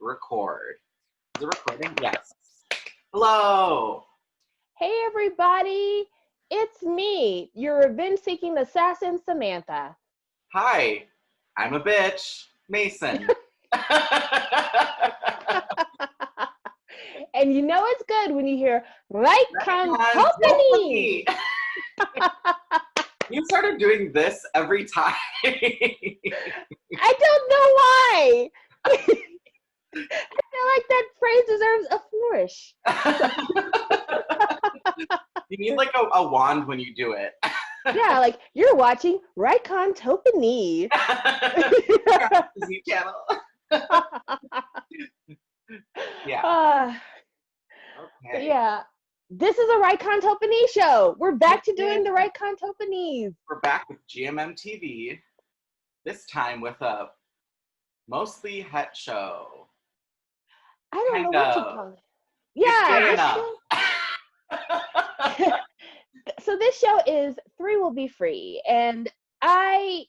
record. Is it recording? Yes. Hello. Hey everybody, it's me, your revenge-seeking assassin, Samantha. Hi. I'm a bitch, Mason. And you know it's good when you hear right company. You started doing this every time. I don't know why. I feel like that phrase deserves a flourish. You need like a wand when you do it. Yeah, like you're watching Right Company. Z channel. Yeah. Okay. Yeah. This is a Right Company show. We're back to doing the Right Companies. We're back with GMM TV. This time with a mostly het show. I don't know what you call it. Yeah, It's so this show is Three Will Be Free, and Sam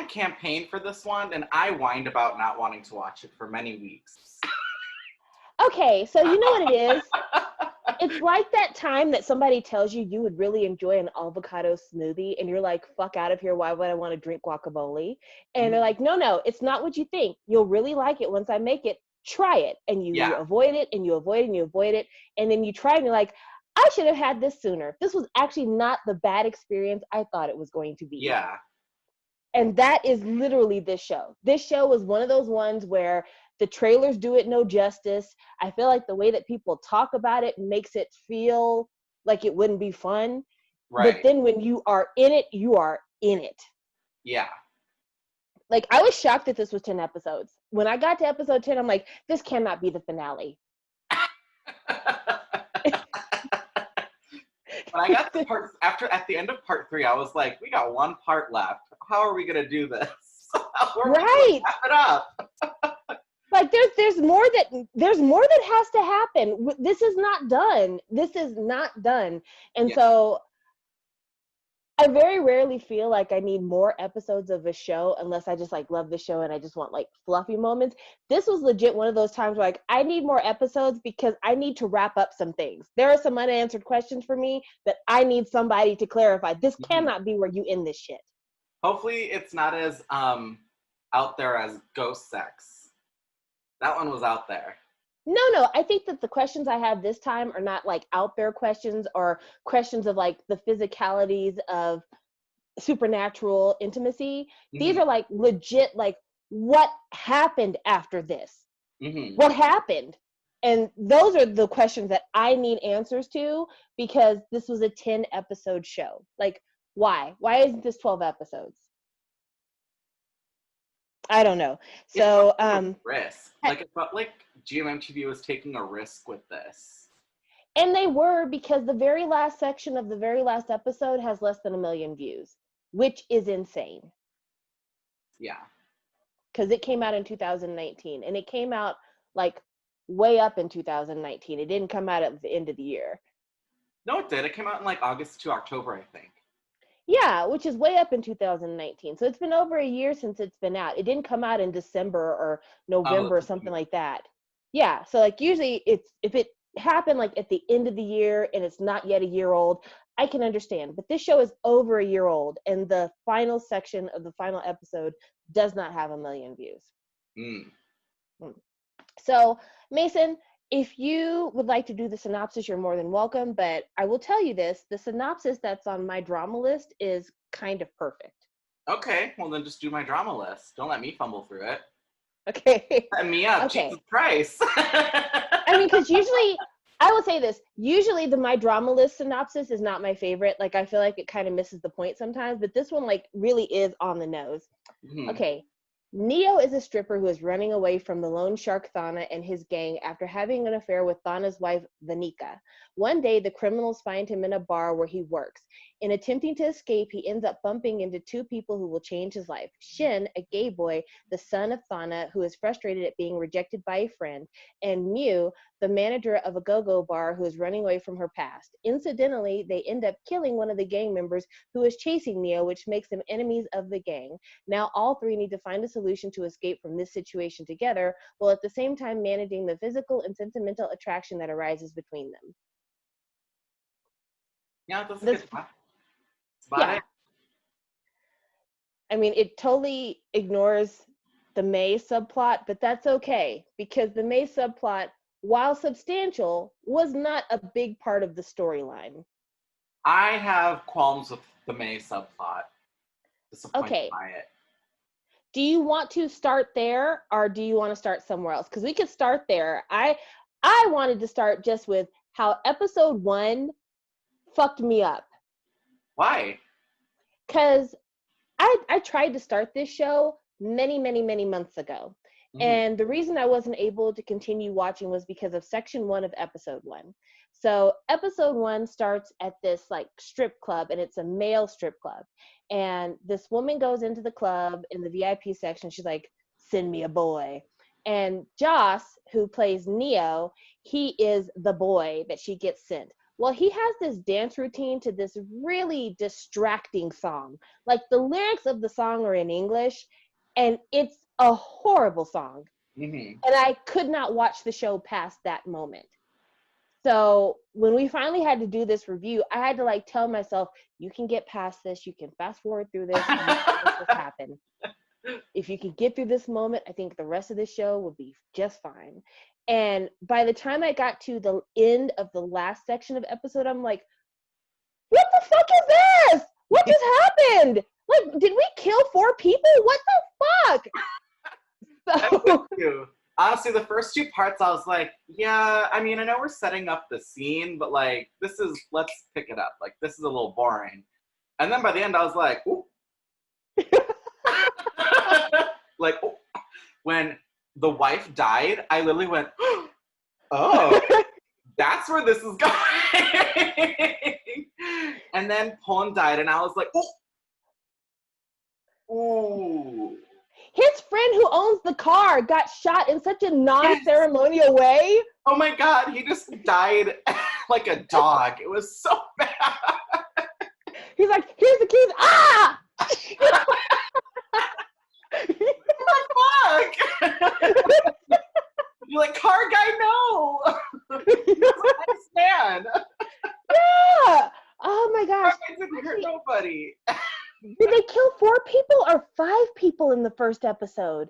campaigned for this one, and I whined about not wanting to watch it for many weeks. Okay, so you know what it is? It's like that time that somebody tells you you would really enjoy an avocado smoothie, and you're like, fuck out of here, why would I want to drink guacamole? And they're like, no, it's not what you think. You'll really like it once I make it. Try it. And you avoid it, and you avoid it, and you avoid it. And then you try it, and you're like, I should have had this sooner. This was actually not the bad experience I thought it was going to be. Yeah. And that is literally this show. This show is one of those ones where the trailers do it no justice. I feel like the way that people talk about it makes it feel like it wouldn't be fun. Right. But then when you are in it, you are in it. Yeah. Like, I was shocked that this was 10 episodes. When I got to episode 10, I'm like, this cannot be the finale. When I got to at the end of part 3, I was like, we got one part left. How are we gonna do this? Right. Wrap it up. Like there's more that has to happen. This is not done. And so I very rarely feel like I need more episodes of a show unless I just like love the show and I just want like fluffy moments. This was legit one of those times where like I need more episodes because I need to wrap up some things. There are some unanswered questions for me that I need somebody to clarify. This cannot be where you end this shit. Hopefully it's not as out there as ghost sex. That one was out there. No, I think that the questions I have this time are not like out there questions or questions of like the physicalities of supernatural intimacy. These are like legit, like what happened after this? What happened? And those are the questions that I need answers to because this was a 10 episode show. Like, why? Why isn't this 12 episodes? I don't know. So, risk. Like it felt like GMM TV was taking a risk with this. And they were, because the very last section of the very last episode has less than 1 million views, which is insane. Yeah. Because it came out in 2019, and it came out like way up in 2019. It didn't come out at the end of the year. No, it did. It came out in like August to October, I think. Yeah, which is way up in 2019. So it's been over a year since it's been out. It didn't come out in December or November or something like that. Yeah, so like usually if it happened like at the end of the year and it's not yet a year old, I can understand. But this show is over a year old, and the final section of the final episode does not have 1 million views. So, Mason, if you would like to do the synopsis, you're more than welcome, but I will tell you this, the synopsis that's on my drama list is kind of perfect. Okay, well then just do my drama list. Don't let me fumble through it. Okay. Set me up, okay. Jesus Christ. I mean, because usually, I will say this, usually my drama list synopsis is not my favorite. Like, I feel like it kind of misses the point sometimes, but this one, like, really is on the nose. Okay. Neo is a stripper who is running away from the loan shark Thana and his gang after having an affair with Thana's wife, Vanika. One day, the criminals find him in a bar where he works. In attempting to escape, he ends up bumping into two people who will change his life. Shin, a gay boy, the son of Thana, who is frustrated at being rejected by a friend, and Mew, the manager of a go-go bar who is running away from her past. Incidentally, they end up killing one of the gang members who is chasing Neo, which makes them enemies of the gang. Now all three need to find a solution to escape from this situation together, while at the same time managing the physical and sentimental attraction that arises between them. Yeah, that's a good one. That's about it. I mean, it totally ignores the May subplot, but that's okay, because the May subplot, while substantial, was not a big part of the storyline. I have qualms with the May subplot. Disappointed by it. Do you want to start there, or do you want to start somewhere else? Because we could start there. I wanted to start just with how episode 1 fucked me up. Why? Because I tried to start this show many, many, many months ago. Mm-hmm. And the reason I wasn't able to continue watching was because of section 1 of episode 1. So episode 1 starts at this like strip club, and it's a male strip club. And this woman goes into the club in the VIP section. She's like, "Send me a boy." And Joss, who plays Neo, he is the boy that she gets sent. Well, he has this dance routine to this really distracting song. Like, the lyrics of the song are in English, and it's a horrible song. Mm-hmm. And I could not watch the show past that moment. So when we finally had to do this review, I had to like tell myself, you can get past this, you can fast forward through this, and this will happen. If you can get through this moment, I think the rest of the show will be just fine. And by the time I got to the end of the last section of episode, I'm like, what the fuck is this? What just happened? Like, did we kill 4 people? What the fuck? So, honestly, the first 2 parts, I was like, yeah, I mean, I know we're setting up the scene, but like, let's pick it up. Like, this is a little boring. And then by the end, I was like, ooh. Like, oh. When the wife died, I literally went, oh, that's where this is going. And then Pon died, and I was like, oh. Ooh. His friend who owns the car got shot in such a non-ceremonial way. Oh my God, he just died like a dog. It was so bad. He's like, here's the keys. Ah! What the fuck? You're like, car guy, no. He's a nice man. Yeah. Oh my gosh. Car guy didn't hurt nobody. Did they kill 4 people or 5 people in the first episode?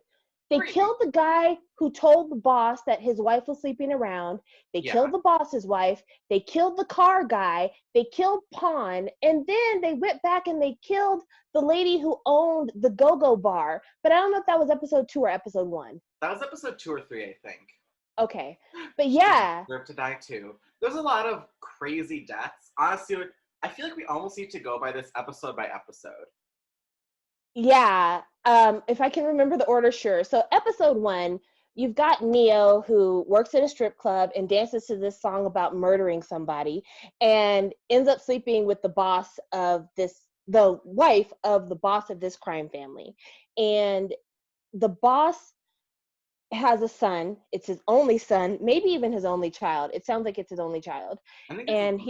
They 3. killed the guy who told the boss that his wife was sleeping around. They killed the boss's wife. They killed the car guy. They killed Pon. And then they went back and they killed the lady who owned the go-go bar. But I don't know if that was episode 2 or episode 1. That was episode 2 or 3, I think. Okay. But yeah. She deserved to die too. There's a lot of crazy deaths. Honestly, I feel like we almost need to go by this episode by episode. Yeah, if I can remember the order, sure. So episode 1, you've got Neo, who works at a strip club and dances to this song about murdering somebody, and ends up sleeping with the wife of the boss of this crime family. And the boss has a son. It's his only son, maybe even his only child. It sounds like it's his only child. And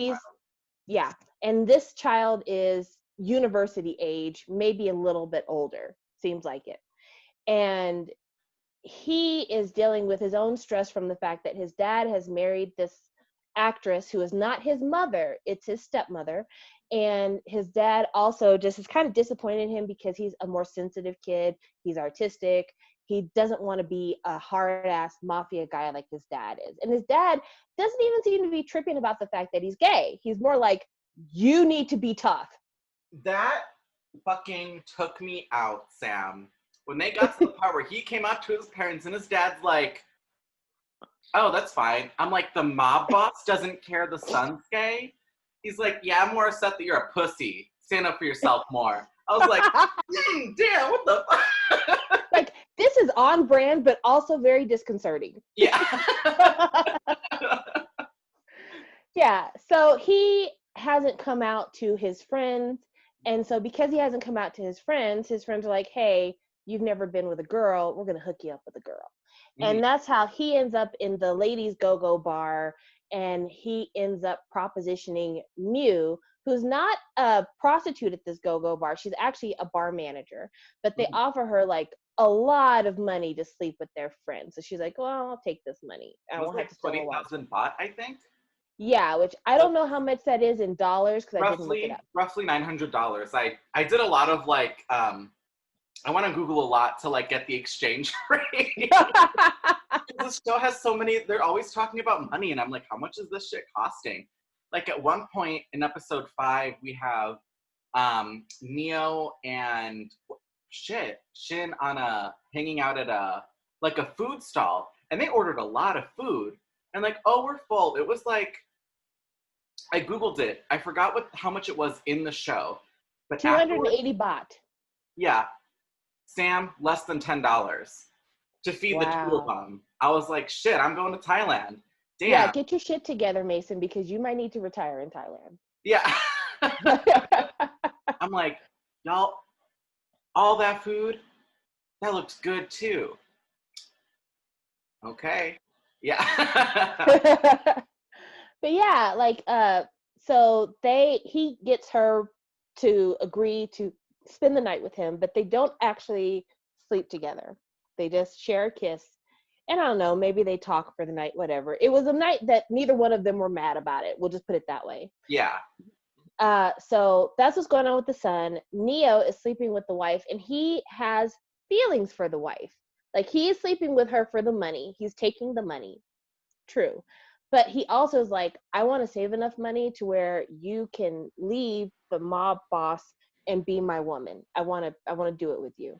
and this child is university age, maybe a little bit older, seems like it. And he is dealing with his own stress from the fact that his dad has married this actress who is not his mother, it's his stepmother. And his dad also just is kind of disappointed in him because he's a more sensitive kid, he's artistic, he doesn't want to be a hard-ass mafia guy like his dad is. And his dad doesn't even seem to be tripping about the fact that he's gay. He's more like, you need to be tough. That fucking took me out, Sam. When they got to the part where he came out to his parents and his dad's like, oh, that's fine. I'm like, the mob boss doesn't care the son's gay? He's like, yeah, I'm more upset that you're a pussy. Stand up for yourself more. I was like, damn, what the fuck? Like, this is on brand, but also very disconcerting. Yeah. Yeah, so he hasn't come out to his friends. And so because he hasn't come out to his friends are like, hey, you've never been with a girl, we're going to hook you up with a girl. Mhm. And that's how he ends up in the ladies go-go bar, and he ends up propositioning Mew, who's not a prostitute at this go-go bar. She's actually a bar manager, but they Mhm. offer her like a lot of money to sleep with their friends. So she's like, well, I'll take this money. I It was won't have like to steal a watch. 20,000 baht, I think. Yeah, which I So don't know how much that is in dollars because I didn't look it roughly $900. I did a lot of like I want to Google a lot to like get the exchange rate. up. This show has so many. They're always talking about money, and I'm like, how much is this shit costing? Like at one point in episode 5, we have Neo and Shin on a hanging out at a like a food stall, and they ordered a lot of food, and like, oh, we're full. It was like I googled it. I forgot how much it was in the show, but afterwards, 280 baht. yeah, Sam, less than $10 to feed the two of Wow. them. I was like, shit, I'm going to Thailand. Yeah, Damn. get your shit together, Mason, because you might need to retire in Thailand. Yeah. I'm like, y'all, all that food, that looks good too. Okay. Yeah. But yeah, like so he gets her to agree to spend the night with him, but they don't actually sleep together. They just share a kiss. And I don't know, maybe they talk for the night, whatever. It was a night that neither one of them were mad about it. We'll just put it that way. Yeah. So that's what's going on with the son. Neo is sleeping with the wife, and he has feelings for the wife. Like, he is sleeping with her for the money. He's taking the money. True. But he also is like, I want to save enough money to where you can leave the mob boss and be my woman. I want to do it with you.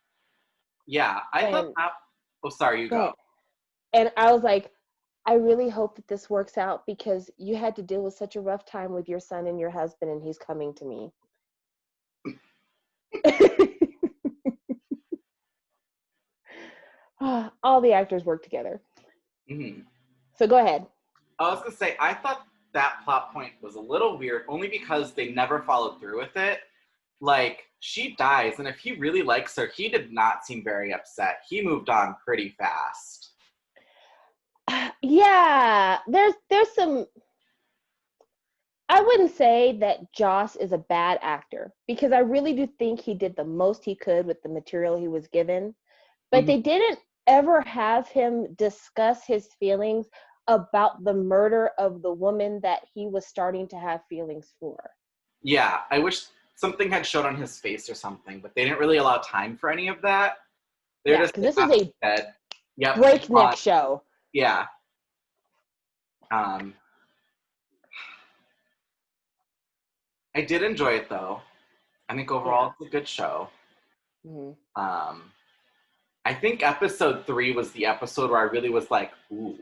Yeah. I thought And that. Oh, sorry, you go go. ahead. And I was like, I really hope that this works out because you had to deal with such a rough time with your son and your husband, and he's coming to me. All the actors work together. Mm-hmm. So go ahead. I was going to say, I thought that plot point was a little weird only because they never followed through with it. Like, she dies, and if he really likes her, he did not seem very upset. He moved on pretty fast. Yeah, there's some. I wouldn't say that Joss is a bad actor because I really do think he did the most he could with the material he was given. But Mm-hmm. they didn't ever have him discuss his feelings about the murder of the woman that he was starting to have feelings for. Yeah, I wish something had showed on his face or something, but they didn't really allow time for any of that. They were Yeah, just because like, this is a dead. Yep. breakneck show. Yeah. Um, I did enjoy it though. I think Yeah. overall it's a good show. Mm-hmm. Um, I think episode 3 was the episode where I really was like, ooh,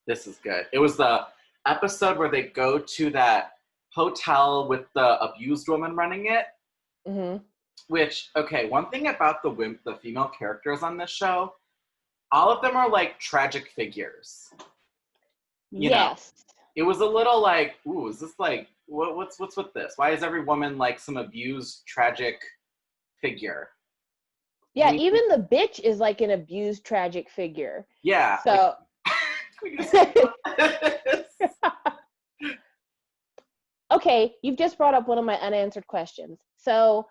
this is good. It was the episode where they go to that hotel with the abused woman running it. Mm-hmm. Which, okay, one thing about the female characters on this show, all of them are like tragic figures. You know, Yes. it was a little like, ooh, is this like what's with this? Why is every woman like some abused, tragic figure? Yeah, Can even the bitch is like an abused, tragic figure. yeah, like So, can we just talk about this? okay, you've just brought up one of my unanswered questions. So,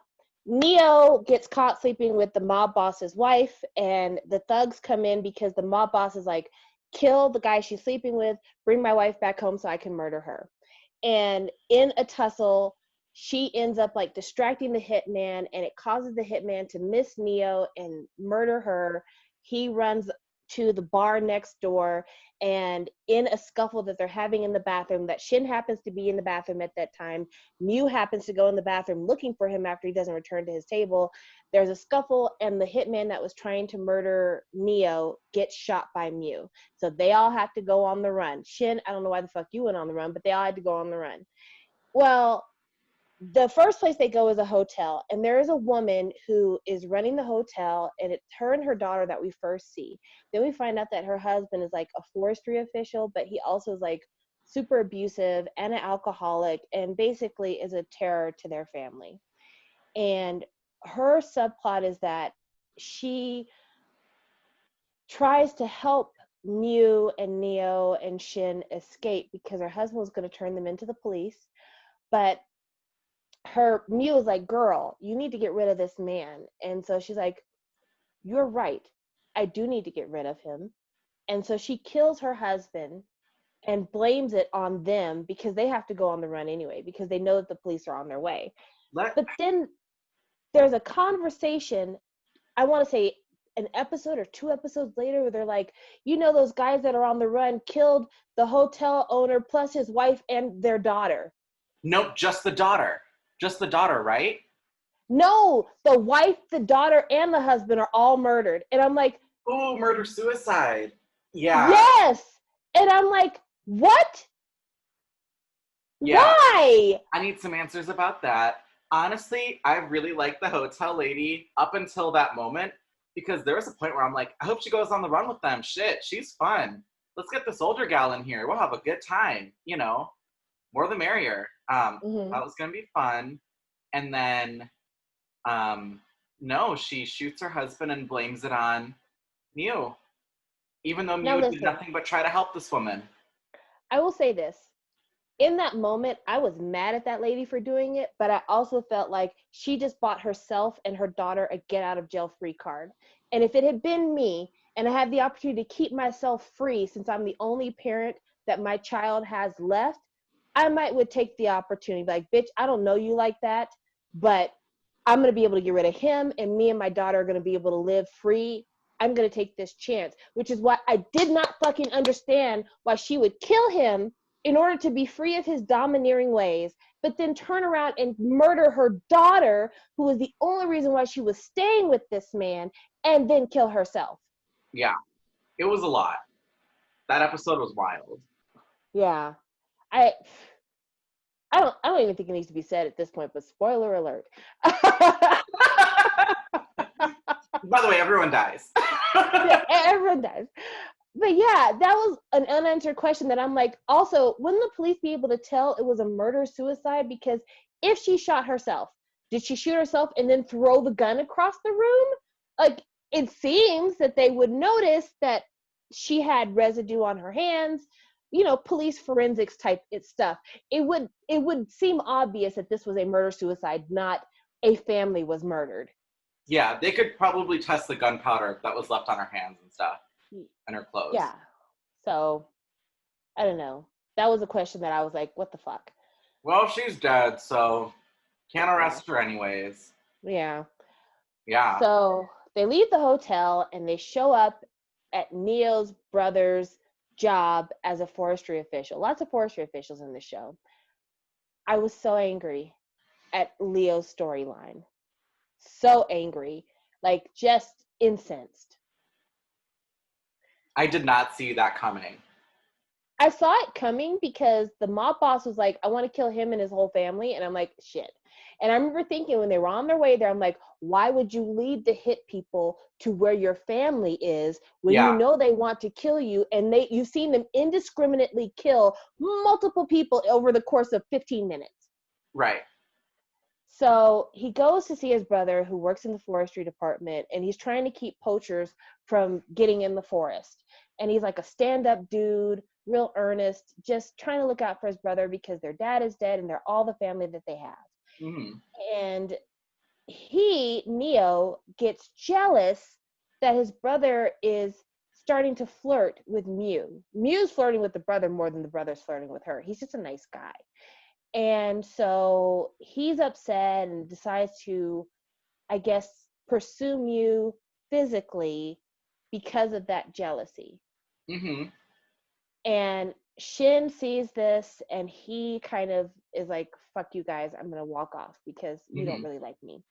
Neo gets caught sleeping with the mob boss's wife, and the thugs come in because the mob boss is like, kill the guy she's sleeping with, bring my wife back home so I can murder her. And in a tussle, she ends up like distracting the hitman, and it causes the hitman to miss Neo and murder her. He runs to the bar next door, and in a scuffle that they're having in the bathroom, that Shin happens to be in the bathroom at that time, Mew happens to go in the bathroom looking for him after he doesn't return to his table. There's a scuffle, and the hitman that was trying to murder Neo gets shot by Mew. So they all have to go on the run. Shin, I don't know why the fuck you went on the run, but they all had to go on the run. Well, the first place they go is a hotel, and there is a woman who is running the hotel, and it's her and her daughter that we first see. Then we find out that her husband is like a forestry official, but he also is like super abusive and an alcoholic and basically is a terror to their family. And her subplot is that she tries to help Mew and Neo and Shin escape because her husband was going to turn them into the police. But her Mew is like, girl, you need to get rid of this man. And so she's like, you're right. I do need to get rid of him. And so she kills her husband and blames it on them because they have to go on the run anyway, because they know that the police are on their way. But then there's a conversation, I want to say an episode or 2 episodes later, where they're like, you know, those guys that are on the run killed the hotel owner plus his wife and their daughter. Nope, just the daughter. Just the daughter, right? No, the wife, the daughter, and the husband are all murdered. And I'm like, oh, murder-suicide. Yeah. yes. And I'm like, what? Yeah. Why? I need some answers about that. Honestly, I really like the hotel lady up until that moment, because there was a point where I'm like, I hope she goes on the run with them. Shit, she's fun. Let's get this older gal in here. We'll have a good time. You know, more the merrier. That was going to be fun. And then, no, she shoots her husband and blames it on Mew. Even though Mew did nothing but try to help this woman. I will say this. In that moment, I was mad at that lady for doing it, but I also felt like she just bought herself and her daughter a get out of jail free card. And if it had been me and I had the opportunity to keep myself free, since I'm the only parent that my child has left, I would take the opportunity. Like, bitch, I don't know you like that, but I'm going to be able to get rid of him, and me and my daughter are going to be able to live free. I'm going to take this chance, which is why I did not fucking understand why she would kill him in order to be free of his domineering ways, but then turn around and murder her daughter, who was the only reason why she was staying with this man, and then kill herself. Yeah, it was a lot. That episode was wild. Yeah. I don't even think it needs to be said at this point, but spoiler alert. By the way, everyone dies. Yeah, everyone dies. But yeah, that was an unanswered question that I'm like, also, wouldn't the police be able to tell it was a murder-suicide? Because if she shot herself, did she shoot herself and then throw the gun across the room? Like, it seems that they would notice that she had residue on her hands, you know, police forensics type stuff. It would seem obvious that this was a murder-suicide, not a family was murdered. Yeah, they could probably test the gunpowder that was left on her hands and stuff. And her clothes. Yeah. So, I don't know. That was a question that I was like, what the fuck? Well, she's dead, so can't arrest her anyways. Yeah. Yeah. So, they leave the hotel and they show up at Neo's brother's job as a forestry official. Lots of forestry officials in the show. I was so angry at Leo's storyline. So angry. Like, just incensed. I did not see that coming. I saw it coming because the mob boss was like, I want to kill him and his whole family. And I'm like, shit. And I remember thinking when they were on their way there, I'm like, why would you lead the hit people to where your family is when you know they want to kill you? And you've seen them indiscriminately kill multiple people over the course of 15 minutes. Right. So he goes to see his brother who works in the forestry department, and he's trying to keep poachers from getting in the forest. And he's like a stand-up dude, real earnest, just trying to look out for his brother because their dad is dead and they're all the family that they have. Mm-hmm. And Neo, gets jealous that his brother is starting to flirt with Mew. Mew's flirting with the brother more than the brother's flirting with her. He's just a nice guy. And so he's upset and decides to, I guess, pursue Mew physically because of that jealousy. Mm-hmm. And Shin sees this and he kind of is like, fuck you guys, I'm going to walk off because you don't really like me.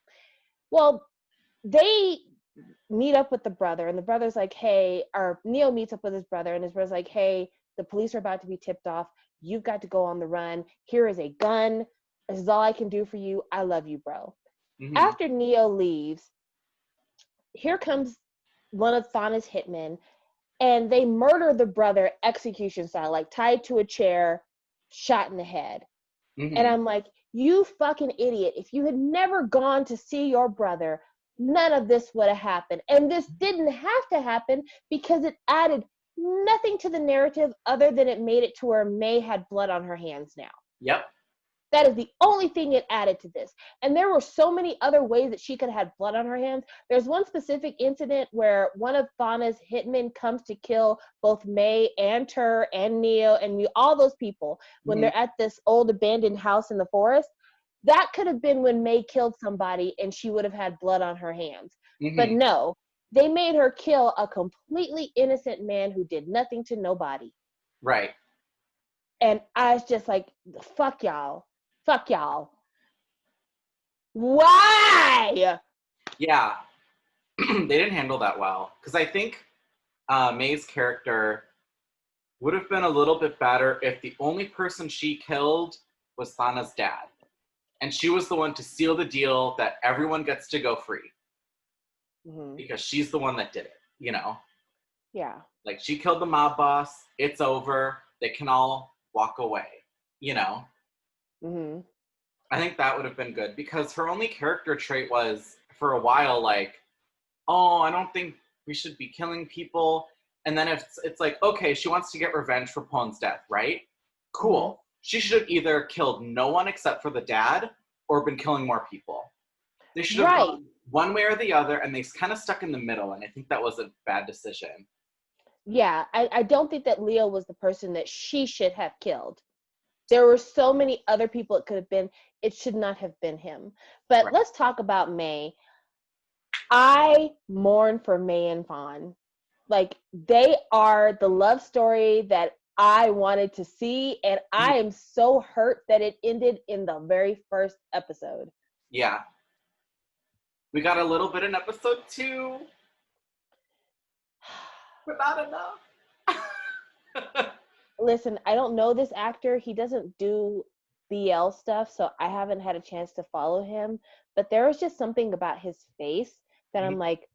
Well, they meet up with the brother and the brother's like, hey, or Neo meets up with his brother and his brother's like, hey, the police are about to be tipped off. You've got to go on the run. Here is a gun. This is all I can do for you. I love you, bro. Mm-hmm. After Neo leaves, here comes one of Thana's hitmen, and they murder the brother execution style, like tied to a chair, shot in the head. And Mm-hmm. I'm like, you fucking idiot. If you had never gone to see your brother, none of this would have happened. And this didn't have to happen because it added nothing to the narrative other than it made it to where May had blood on her hands now. Yep. That is the only thing it added to this. And there were so many other ways that she could have had blood on her hands. There's one specific incident where one of Thana's hitmen comes to kill both May and Tur and Neo and all those people when Mm-hmm. they're at this old abandoned house in the forest. That could have been when May killed somebody and she would have had blood on her hands. But Mm-hmm. no, they made her kill a completely innocent man who did nothing to nobody. Right. And I was just like, fuck y'all. Fuck y'all. Why? Yeah. They didn't handle that well. Because I think May's character would have been a little bit better if the only person she killed was Thana's dad. And she was the one to seal the deal that everyone gets to go free. Mm-hmm. Because she's the one that did it, you know? Yeah. Like, she killed the mob boss. It's over. They can all walk away, you know? Mm-hmm. I think that would have been good because her only character trait was, for a while, like, oh, I don't think we should be killing people. And then it's like, okay, she wants to get revenge for Pone's death, right? Cool. Mm-hmm. She should have either killed no one except for the dad or been killing more people. They should have Right. gone one way or the other, and they kind of stuck in the middle, and I think that was a bad decision. Yeah. I don't think that Leo was the person that she should have killed. There were so many other people it could have been. It should not have been him. But Right. let's talk about May. I mourn for May and Fawn. Like, they are the love story that I wanted to see, and I am so hurt that it ended in the very first episode. Yeah. We got a little bit in episode 2, but not enough. Listen, I don't know this actor. He doesn't do BL stuff, so I haven't had a chance to follow him. But there was just something about his face that I'm like,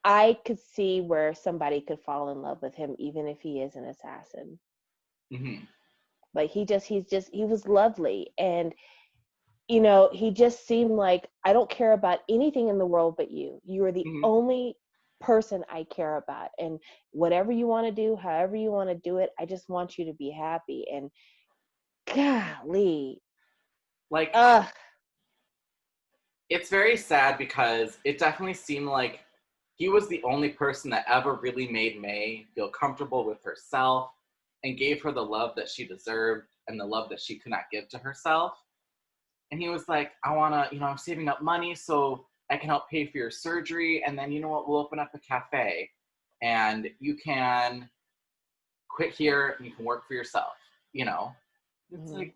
I could see where somebody could fall in love with him, even if he is an assassin. Mm-hmm. Like, he was lovely. And, you know, he just seemed like, I don't care about anything in the world but you. You are the Mm-hmm. only person I care about. And whatever you want to do, however you want to do it, I just want you to be happy. And golly. Like, Ugh. it's very sad because it definitely seemed like he was the only person that ever really made May feel comfortable with herself and gave her the love that she deserved and the love that she could not give to herself. And he was like, I want to, I'm saving up money so I can help pay for your surgery. And then, you know what, we'll open up a cafe and you can quit here and you can work for yourself, you know? It's Mm-hmm. like,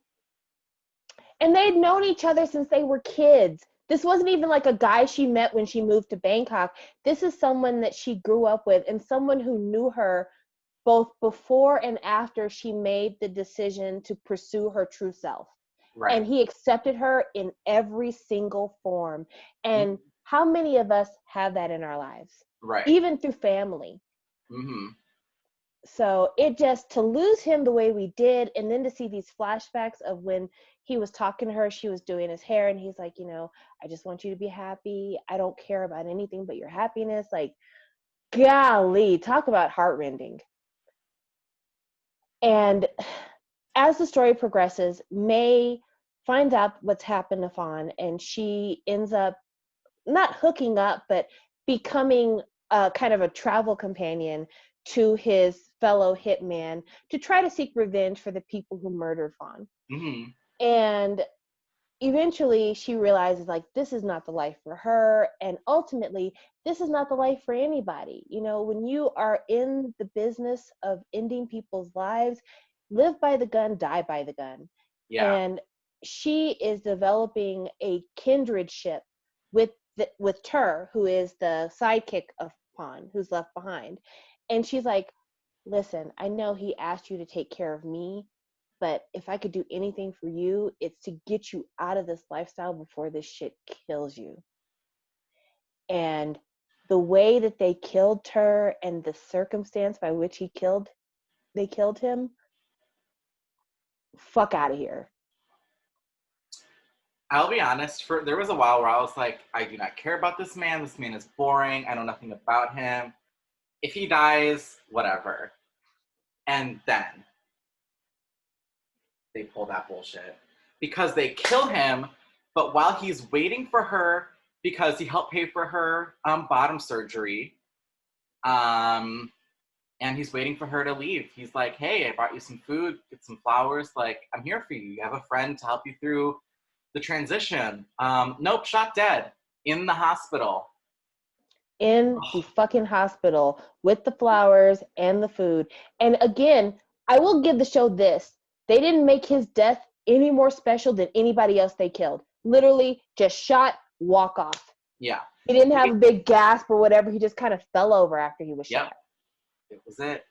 And they'd known each other since they were kids. This wasn't even like a guy she met when she moved to Bangkok. This is someone that she grew up with and someone who knew her both before and after she made the decision to pursue her true self. right. And he accepted her in every single form. Mm-hmm. And how many of us have that in our lives? Right. Even through family. Mm-hmm. So it just, to lose him the way we did, and then to see these flashbacks of when he was talking to her, she was doing his hair, and he's like, I just want you to be happy. I don't care about anything but your happiness. Like, golly, talk about heartrending. And as the story progresses, May finds out what's happened to Fawn, and she ends up not hooking up, but becoming a kind of a travel companion to his fellow hitman to try to seek revenge for the people who murdered Fawn. Mm-hmm. And eventually she realizes, like, this is not the life for her, and ultimately this is not the life for anybody. When you are in the business of ending people's lives, live by the gun, die by the gun. Yeah. And she is developing a kindredship with Tur, who is the sidekick of Pawn, who's left behind. And she's like, listen, I know he asked you to take care of me, but if I could do anything for you, it's to get you out of this lifestyle before this shit kills you. And the way that they killed her and the circumstance by which they killed him, fuck out of here. I'll be honest, there was a while where I was like, I do not care about this man. This man is boring. I know nothing about him. If he dies, whatever. And then they pull that bullshit. Because they kill him, but while he's waiting for her, because he helped pay for her bottom surgery, and he's waiting for her to leave. He's like, hey, I brought you some food, get some flowers. Like, I'm here for you. You have a friend to help you through the transition. Nope, shot dead in the hospital. In the fucking hospital with the flowers and the food. And again, I will give the show this. They didn't make his death any more special than anybody else they killed. Literally just shot, walk off. Yeah. He didn't have a big gasp or whatever. He just kind of fell over after he was shot. It was it.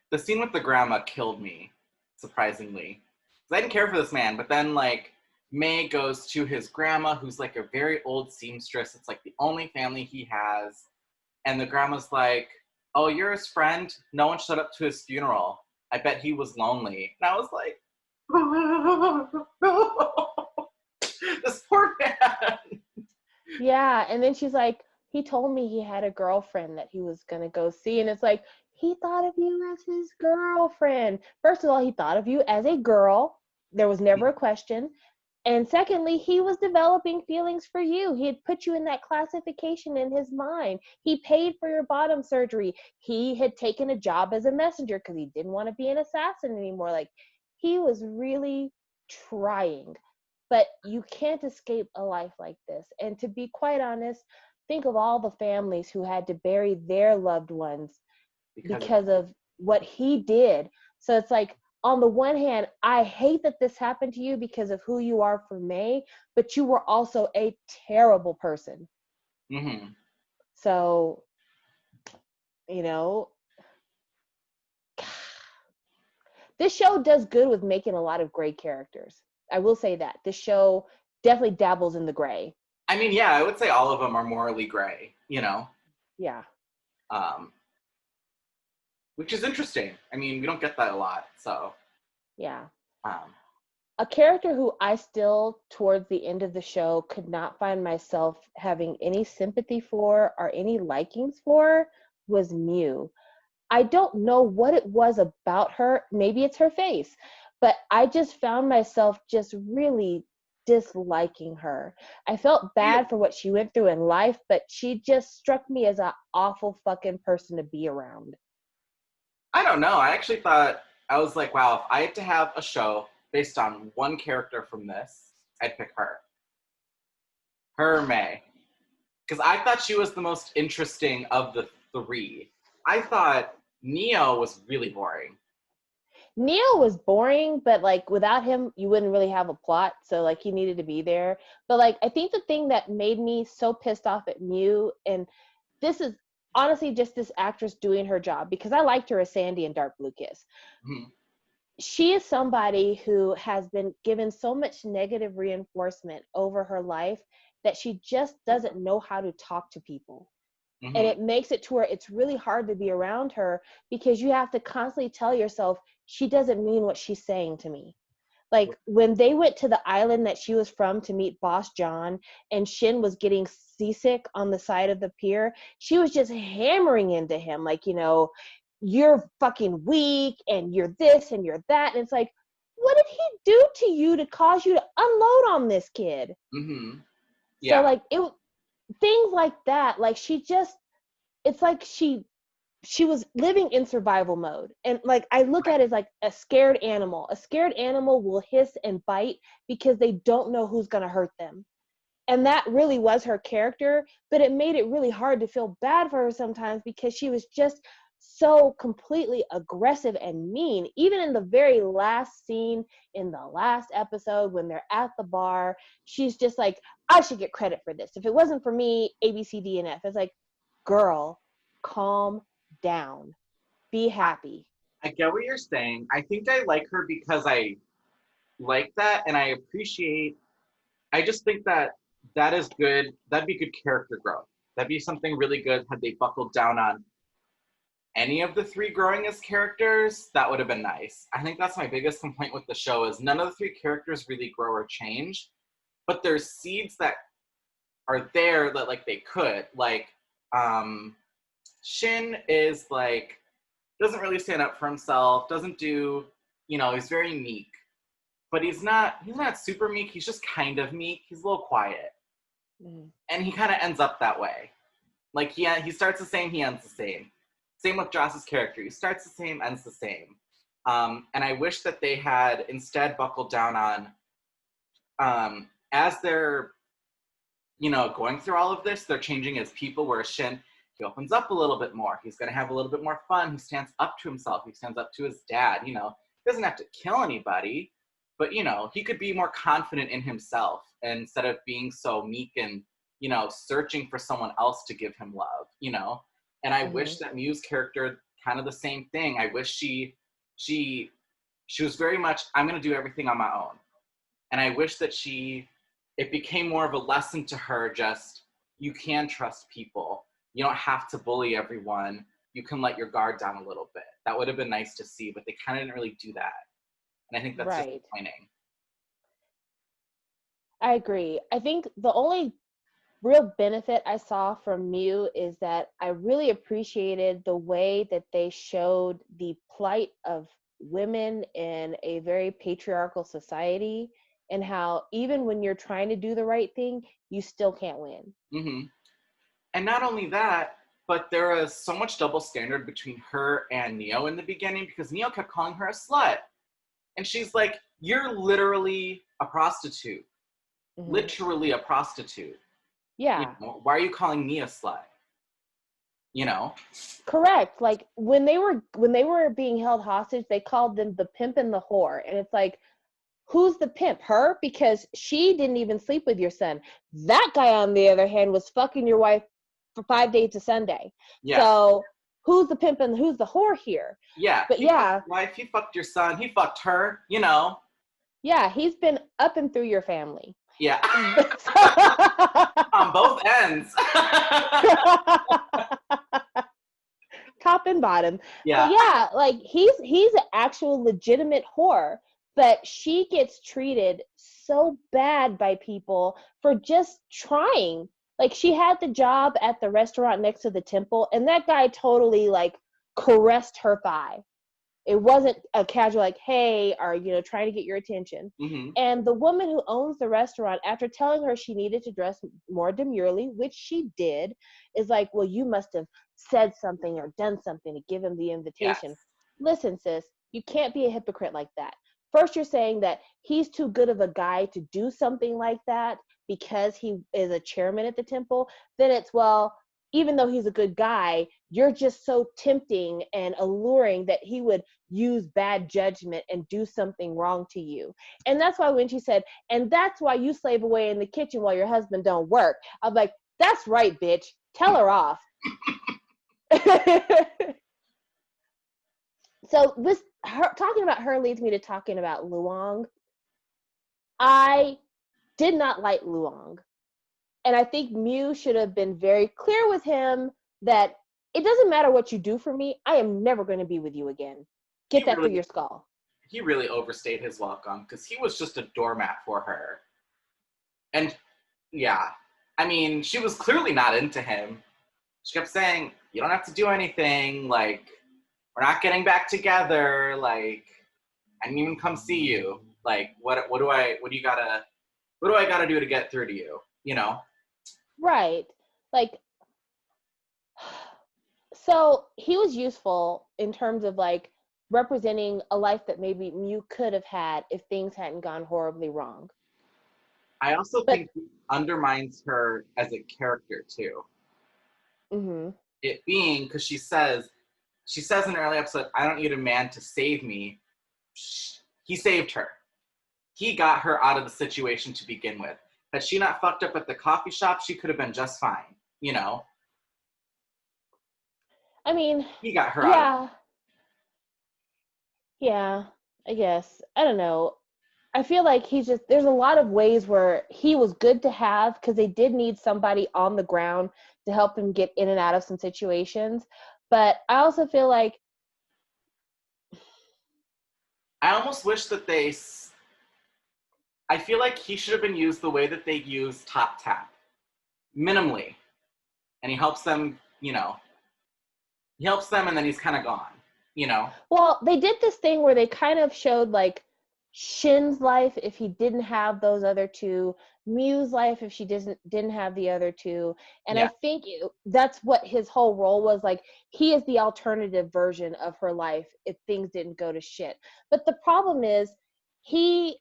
The scene with the grandma killed me, surprisingly. Because I didn't care for this man, but then, like, May goes to his grandma, who's like a very old seamstress. It's like the only family he has. And the grandma's like, oh, you're his friend? No one showed up to his funeral. I bet he was lonely. And I was like, this poor man. Yeah, and then she's like, he told me he had a girlfriend that he was going to go see. And it's like, he thought of you as his girlfriend. First of all, he thought of you as a girl. There was never a question. And secondly, he was developing feelings for you. He had put you in that classification in his mind. He paid for your bottom surgery. He had taken a job as a messenger because he didn't want to be an assassin anymore. Like, he was really trying. But you can't escape a life like this. And to be quite honest, think of all the families who had to bury their loved ones because of what he did. So it's like, on the one hand, I hate that this happened to you because of who you are for May, but you were also a terrible person. Mm-hmm. So, you know, this show does good with making a lot of gray characters. I will say that. This show definitely dabbles in the gray. I mean, yeah, I would say all of them are morally gray, you know? Yeah. Which is interesting. I mean, we don't get that a lot, so. Yeah. Um, A character who I still, towards the end of the show, could not find myself having any sympathy for or any likings for was Mew. I don't know what it was about her. Maybe it's her face, but I just found myself just really disliking her. I felt bad for what she went through in life, but she just struck me as an awful fucking person to be around. I don't know. I actually thought, I was like, wow, if I had to have a show based on one character from this, I'd pick her. Her May. Because I thought she was the most interesting of the three. I thought Neo was really boring. Neo was boring, but like without him, you wouldn't really have a plot. So like he needed to be there. But like I think the thing that made me so pissed off at Mew, and this is honestly just this actress doing her job because I liked her as Sandy in Dark Blue Kiss. Mm-hmm. She is somebody who has been given so much negative reinforcement over her life that she just doesn't know how to talk to people. Mm-hmm. And it makes it to where it's really hard to be around her because you have to constantly tell yourself, she doesn't mean what she's saying to me. Like when they went to the island that she was from to meet Boss John and Shin was getting seasick on the side of the pier, she was just hammering into him like, you know, you're fucking weak and you're this and you're that. And it's like, what did he do to you to cause you to unload on this kid? Mm-hmm. Yeah. So like things like that, like she just, it's like she was living in survival mode. And like I look at it as like a scared animal. A scared animal will hiss and bite because they don't know who's going to hurt them. And that really was her character, but it made it really hard to feel bad for her sometimes because she was just so completely aggressive and mean. Even in the very last scene in the last episode when they're at the bar, she's just like, I should get credit for this. If it wasn't for me, A, B, C, D, and F. It's like, girl, calm down. Be happy. I get what you're saying. I think I like her because I like that and I appreciate, I just think that that is good. That'd be good character growth. That'd be something really good had they buckled down on any of the three growing as characters, that would have been nice. I think that's my biggest complaint with the show is none of the three characters really grow or change, but there's seeds that are there that like they could. Like, Shin is like, doesn't really stand up for himself, doesn't do, he's very meek. But he's not super meek, he's just kind of meek. He's a little quiet. Mm. And he kind of ends up that way. Like he starts the same, he ends the same. Same with Joss's character. He starts the same, ends the same. And I wish that they had instead buckled down on, as they're, going through all of this, they're changing as people, where Shin, he opens up a little bit more. He's going to have a little bit more fun. He stands up to himself. He stands up to his dad. He doesn't have to kill anybody, but, he could be more confident in himself instead of being so meek and, searching for someone else to give him love, And I wish that Miu's character, kind of the same thing. I wish she was very much, I'm going to do everything on my own. And I wish that it became more of a lesson to her, just, you can trust people. You don't have to bully everyone. You can let your guard down a little bit. That would have been nice to see, but they kind of didn't really do that. And I think that's disappointing. I agree. I think the only real benefit I saw from Miu is that I really appreciated the way that they showed the plight of women in a very patriarchal society, and how even when you're trying to do the right thing, you still can't win. Mm-hmm. And not only that, but there was so much double standard between her and Neo in the beginning, because Neo kept calling her a slut. And she's like, you're literally a prostitute. Mm-hmm. Literally a prostitute. Yeah. Why are you calling me a slut? Correct. Like when they were being held hostage, they called them the pimp and the whore. And it's like, who's the pimp? Her? Because she didn't even sleep with your son. That guy, on the other hand, was fucking your wife for 5 days to Sunday. Yeah. So who's the pimp and who's the whore here? Yeah. But fucked your wife, he fucked your son, he fucked her, Yeah, he's been up and through your family. Yeah. On both ends. Top and bottom. Yeah. But yeah, like he's an actual legitimate whore, but she gets treated so bad by people for just trying. Like, she had the job at the restaurant next to the temple, and that guy totally like caressed her thigh. It wasn't a casual like, hey, or trying to get your attention. Mm-hmm. And the woman who owns the restaurant, after telling her she needed to dress more demurely, which she did, is like, well, you must have said something or done something to give him the invitation. Yes. Listen, sis, you can't be a hypocrite like that. First, you're saying that he's too good of a guy to do something like that because he is a chairman at the temple. Then it's, well, even though he's a good guy, you're just so tempting and alluring that he would use bad judgment and do something wrong to you. And that's why when she said, and that's why you slave away in the kitchen while your husband don't work, I'm like, that's right, bitch. Tell her off. So talking about her leads me to talking about Luong. I did not like Luong. And I think Miu should have been very clear with him that it doesn't matter what you do for me, I am never going to be with you again. Get that through your skull. He really overstayed his welcome, because he was just a doormat for her. And yeah, I mean, she was clearly not into him. She kept saying, you don't have to do anything, like, we're not getting back together, like, I didn't even come see you. Like, what do I gotta do to get through to you, Right. Like, so he was useful in terms of like representing a life that maybe Miu could have had if things hadn't gone horribly wrong. I also think he undermines her as a character too. Mm-hmm. It being, because she says in an early episode, I don't need a man to save me. He saved her. He got her out of the situation to begin with. Had she not fucked up at the coffee shop, she could have been just fine, I mean, he got her out. Yeah, I guess. I don't know. I feel like there's a lot of ways where he was good to have, because they did need somebody on the ground to help him get in and out of some situations. But I also feel like I almost wish that I feel like he should have been used the way that they use Top Tap, minimally. And he helps them, he helps them and then he's kind of gone, well, they did this thing where they kind of showed like Shin's life if he didn't have those other two, Miu's life if she didn't have the other two, and I Yeah, think that's what his whole role was. Like, he is the alternative version of her life if things didn't go to shit. But the problem is, he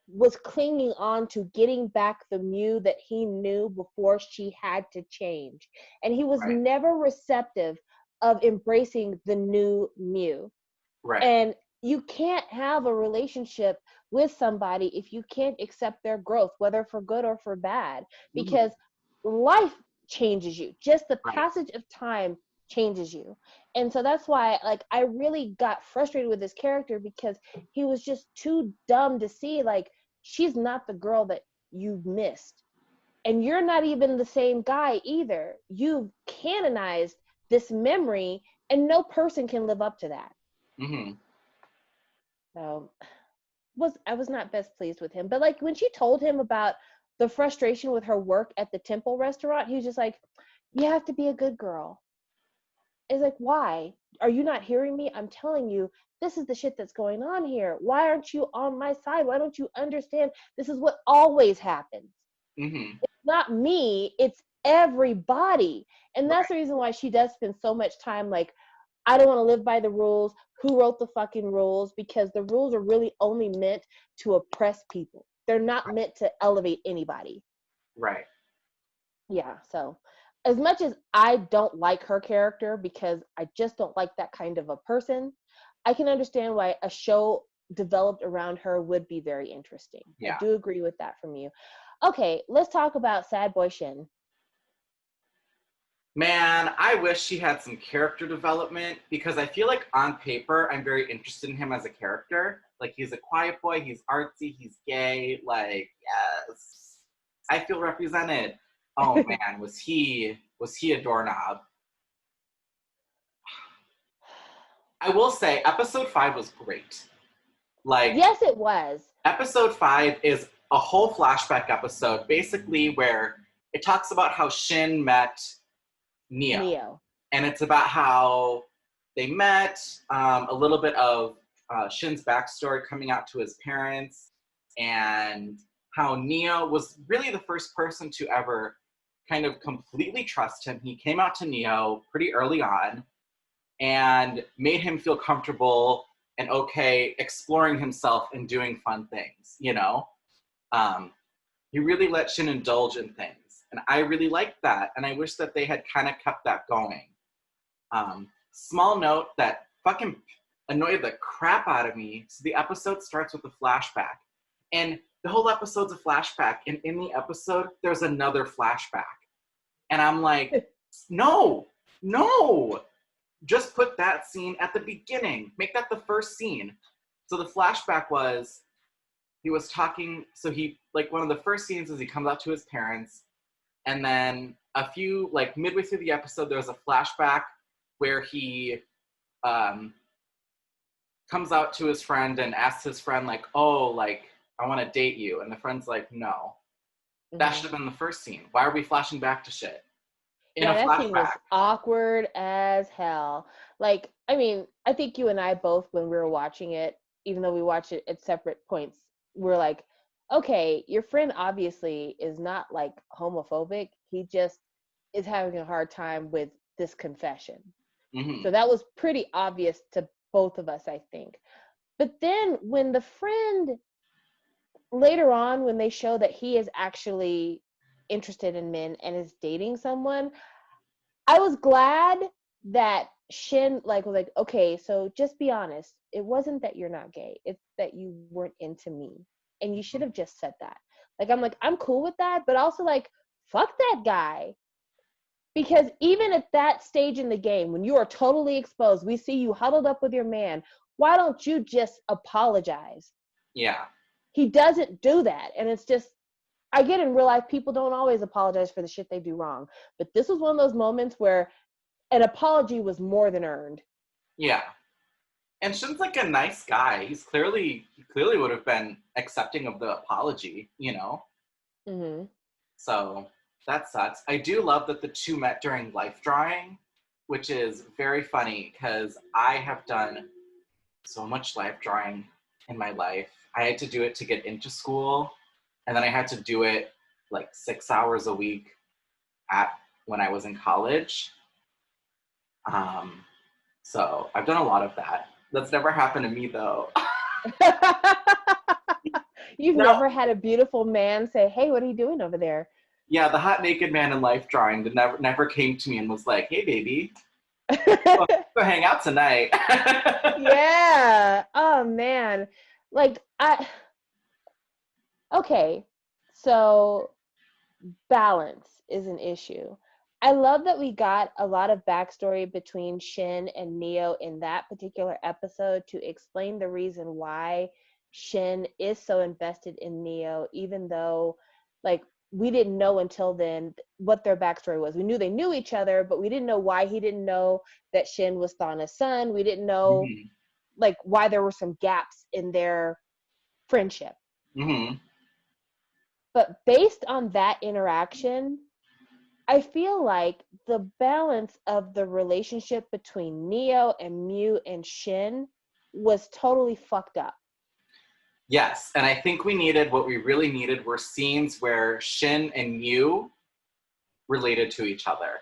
was clinging on to getting back the Miu that he knew before she had to change, and he was right, never receptive of embracing the new Miu. right. And you can't have a relationship with somebody if you can't accept their growth, whether for good or for bad, Mm-hmm. because life changes you. Just the Right. passage of time changes you. And so that's why, like, I really got frustrated with this character because he was just too dumb to see, like, she's not the girl that you missed. And you're not even the same guy either. You've canonized this memory, and no person can live up to that. Mm-hmm. So I was not best pleased with him. But like when she told him about the frustration with her work at the temple restaurant, he was just like, "You have to be a good girl." It's like, why? Are you not hearing me? I'm telling you, this is the shit that's going on here. Why aren't you on my side? Why don't you understand? This is what always happens. Mm-hmm. It's not me, it's everybody. And that's Right. the reason why she does spend so much time like, I don't want to live by the rules. Who wrote the fucking rules? Because the rules are really only meant to oppress people. They're not meant to elevate anybody. Right. Yeah, so as much as I don't like her character because I just don't like that kind of a person, I can understand why a show developed around her would be very interesting. I Yeah. do agree with that from you. Okay, let's talk about Sad Boy Shin. Man, I wish she had some character development because I feel like on paper I'm very interested in him as a character. Like, he's a quiet boy, he's artsy, he's gay, like, yes. I feel represented. Oh man, was he a doorknob? I will say episode 5 was great. Like, Yes, it was. episode 5 is a whole flashback episode basically where it talks about how Shin met Neo. Neo. And it's about how they met, a little bit of Shin's backstory coming out to his parents, and how Neo was really the first person to ever kind of completely trust him. He came out to Neo pretty early on and made him feel comfortable and okay exploring himself and doing fun things. Um, he really let Shin indulge in things. And I really liked that. And I wish that they had kind of kept that going. Small note that fucking annoyed the crap out of me. So the episode starts with a flashback. And the whole episode's a flashback. And in the episode, there's another flashback. And I'm like, no, just put that scene at the beginning. Make that the first scene. So the flashback was, he was talking, so he, like, one of the first scenes is he comes out to his parents, and then midway through the episode, there's a flashback where he comes out to his friend and asks his friend, like, oh, like, I want to date you. And the friend's like, no. That Mm-hmm. should have been the first scene. Why are we flashing back to shit? In Yeah, a that scene was flashback. awkward as hell. Like, I mean, I think you and I both, when we were watching it, even though we watched it at separate points, we're like, okay, your friend obviously is not like homophobic. He just is having a hard time with this confession. Mm-hmm. So that was pretty obvious to both of us, I think. But then when the friend later on, when they show that he is actually interested in men and is dating someone, I was glad that Shin like was like, okay, so just be honest. It wasn't that you're not gay. It's that you weren't into me. And you should have just said that. Like, I'm cool with that, but also like, fuck that guy. Because even at that stage in the game, when you are totally exposed, we see you huddled up with your man. Why don't you just apologize? Yeah. He doesn't do that. And it's just, I get in real life, people don't always apologize for the shit they do wrong. But this was one of those moments where an apology was more than earned. Yeah. And Shin's like a nice guy. He clearly would have been accepting of the apology, you know? Mm-hmm. So that sucks. I do love that the two met during life drawing, which is very funny because I have done so much life drawing in my life. I had to do it to get into school, and then I had to do it like 6 hours a week at when I was in college. Um, so I've done a lot of that. That's never happened to me though. You've No, never had a beautiful man say, "Hey, what are you doing over there?" yeah, the hot naked man in life drawing that never came to me and was like, "Hey, baby, well, go hang out tonight." Yeah. Oh man. Like okay. So balance is an issue. I love that we got a lot of backstory between Shin and Neo in that particular episode to explain the reason why Shin is so invested in Neo, even though, like, we didn't know until then what their backstory was. We knew they knew each other, but we didn't know why he didn't know that Shin was Thana's son. We didn't know, Mm-hmm. like, why there were some gaps in their friendship. Mm-hmm. But based on that interaction, I feel like the balance of the relationship between Neo and Mew and Shin was totally fucked up. Yes, and I think what we really needed were scenes where Shin and Mew related to each other.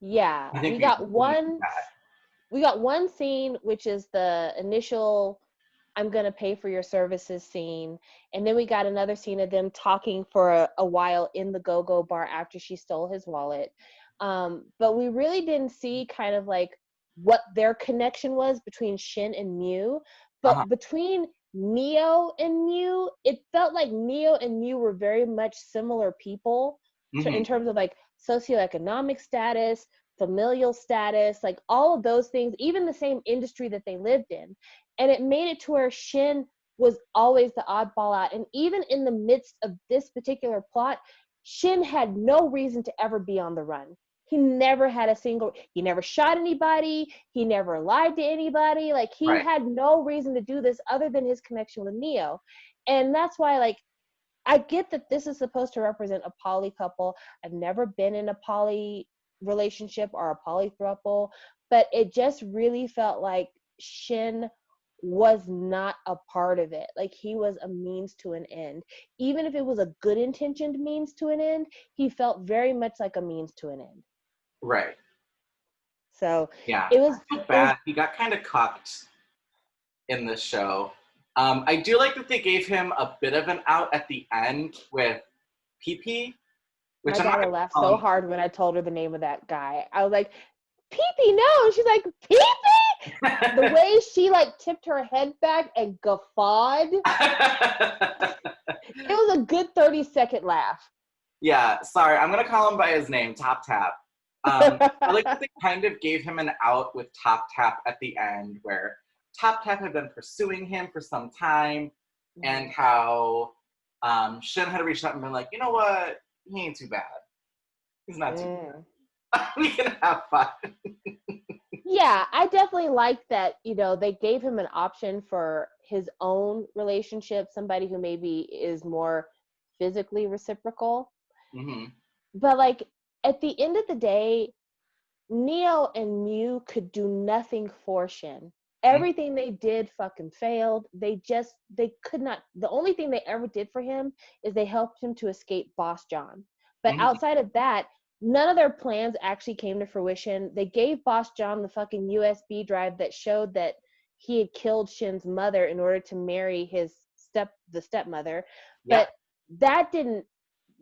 Yeah, I think we really needed that. we got one scene which is the initial "I'm gonna pay for your services" scene, and then we got another scene of them talking for a while in the go-go bar after she stole his wallet. But we really didn't see kind of like what their connection was between Shin and Mew. Uh-huh. But between Neo and Mew, it felt like Neo and Mew were very much similar people in Mm-hmm. terms of like socioeconomic status, familial status, like all of those things, even the same industry that they lived in. And it made it to where Shin was always the oddball out. And even in the midst of this particular plot, Shin had no reason to ever be on the run. He never had he never shot anybody. He never lied to anybody. Like, he Right. had no reason to do this other than his connection with Neo. And that's why, like, I get that this is supposed to represent a poly couple. I've never been in a poly relationship or a poly throuple, but it just really felt like Shin was not a part of it. Like, he was a means to an end. Even if it was a good intentioned means to an end, he felt very much like a means to an end. Right. So Yeah. it I was feel it was bad. He got kind of cucked in this show. I do like that they gave him a bit of an out at the end with PP, My which I'm not daughter going to laughed call so him. hard when I told her the name of that guy. I was like, "Pee-pee, no." And she's like, "Pee-pee." The way she like tipped her head back and guffawed, it was a good 30-second laugh. Yeah, sorry, I'm gonna call him by his name, Top Tap. I like that they kind of gave him an out with Top Tap at the end, where Top Tap had been pursuing him for some time, and how Shin had reached out and been like, you know what, he ain't too bad. He's not too Mm. bad. We can have fun. Yeah, I definitely like that, they gave him an option for his own relationship, somebody who maybe is more physically reciprocal. Mm-hmm. But like, at the end of the day, Neo and Mew could do nothing for Shin. Everything they did fucking failed. They could not. The only thing they ever did for him is they helped him to escape Boss John. But Mm-hmm. outside of that, none of their plans actually came to fruition. They gave Boss John the fucking USB drive that showed that he had killed Shin's mother in order to marry the stepmother. Yeah. But that didn't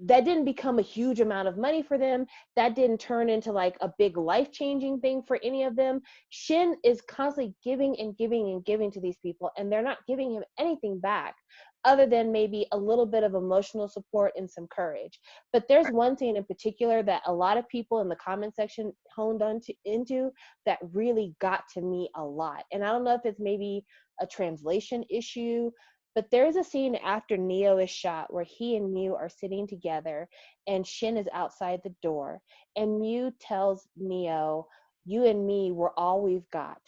that didn't become a huge amount of money for them. That didn't turn into like a big life-changing thing for any of them. Shin is constantly giving and giving and giving to these people, and they're not giving him anything back other than maybe a little bit of emotional support and some courage. But there's one scene in particular that a lot of people in the comment section honed into that really got to me a lot. And I don't know if it's maybe a translation issue, But there's a scene after Neo is shot where he and Mew are sitting together and Shin is outside the door. And Mew tells Neo, you and me, we're all we've got.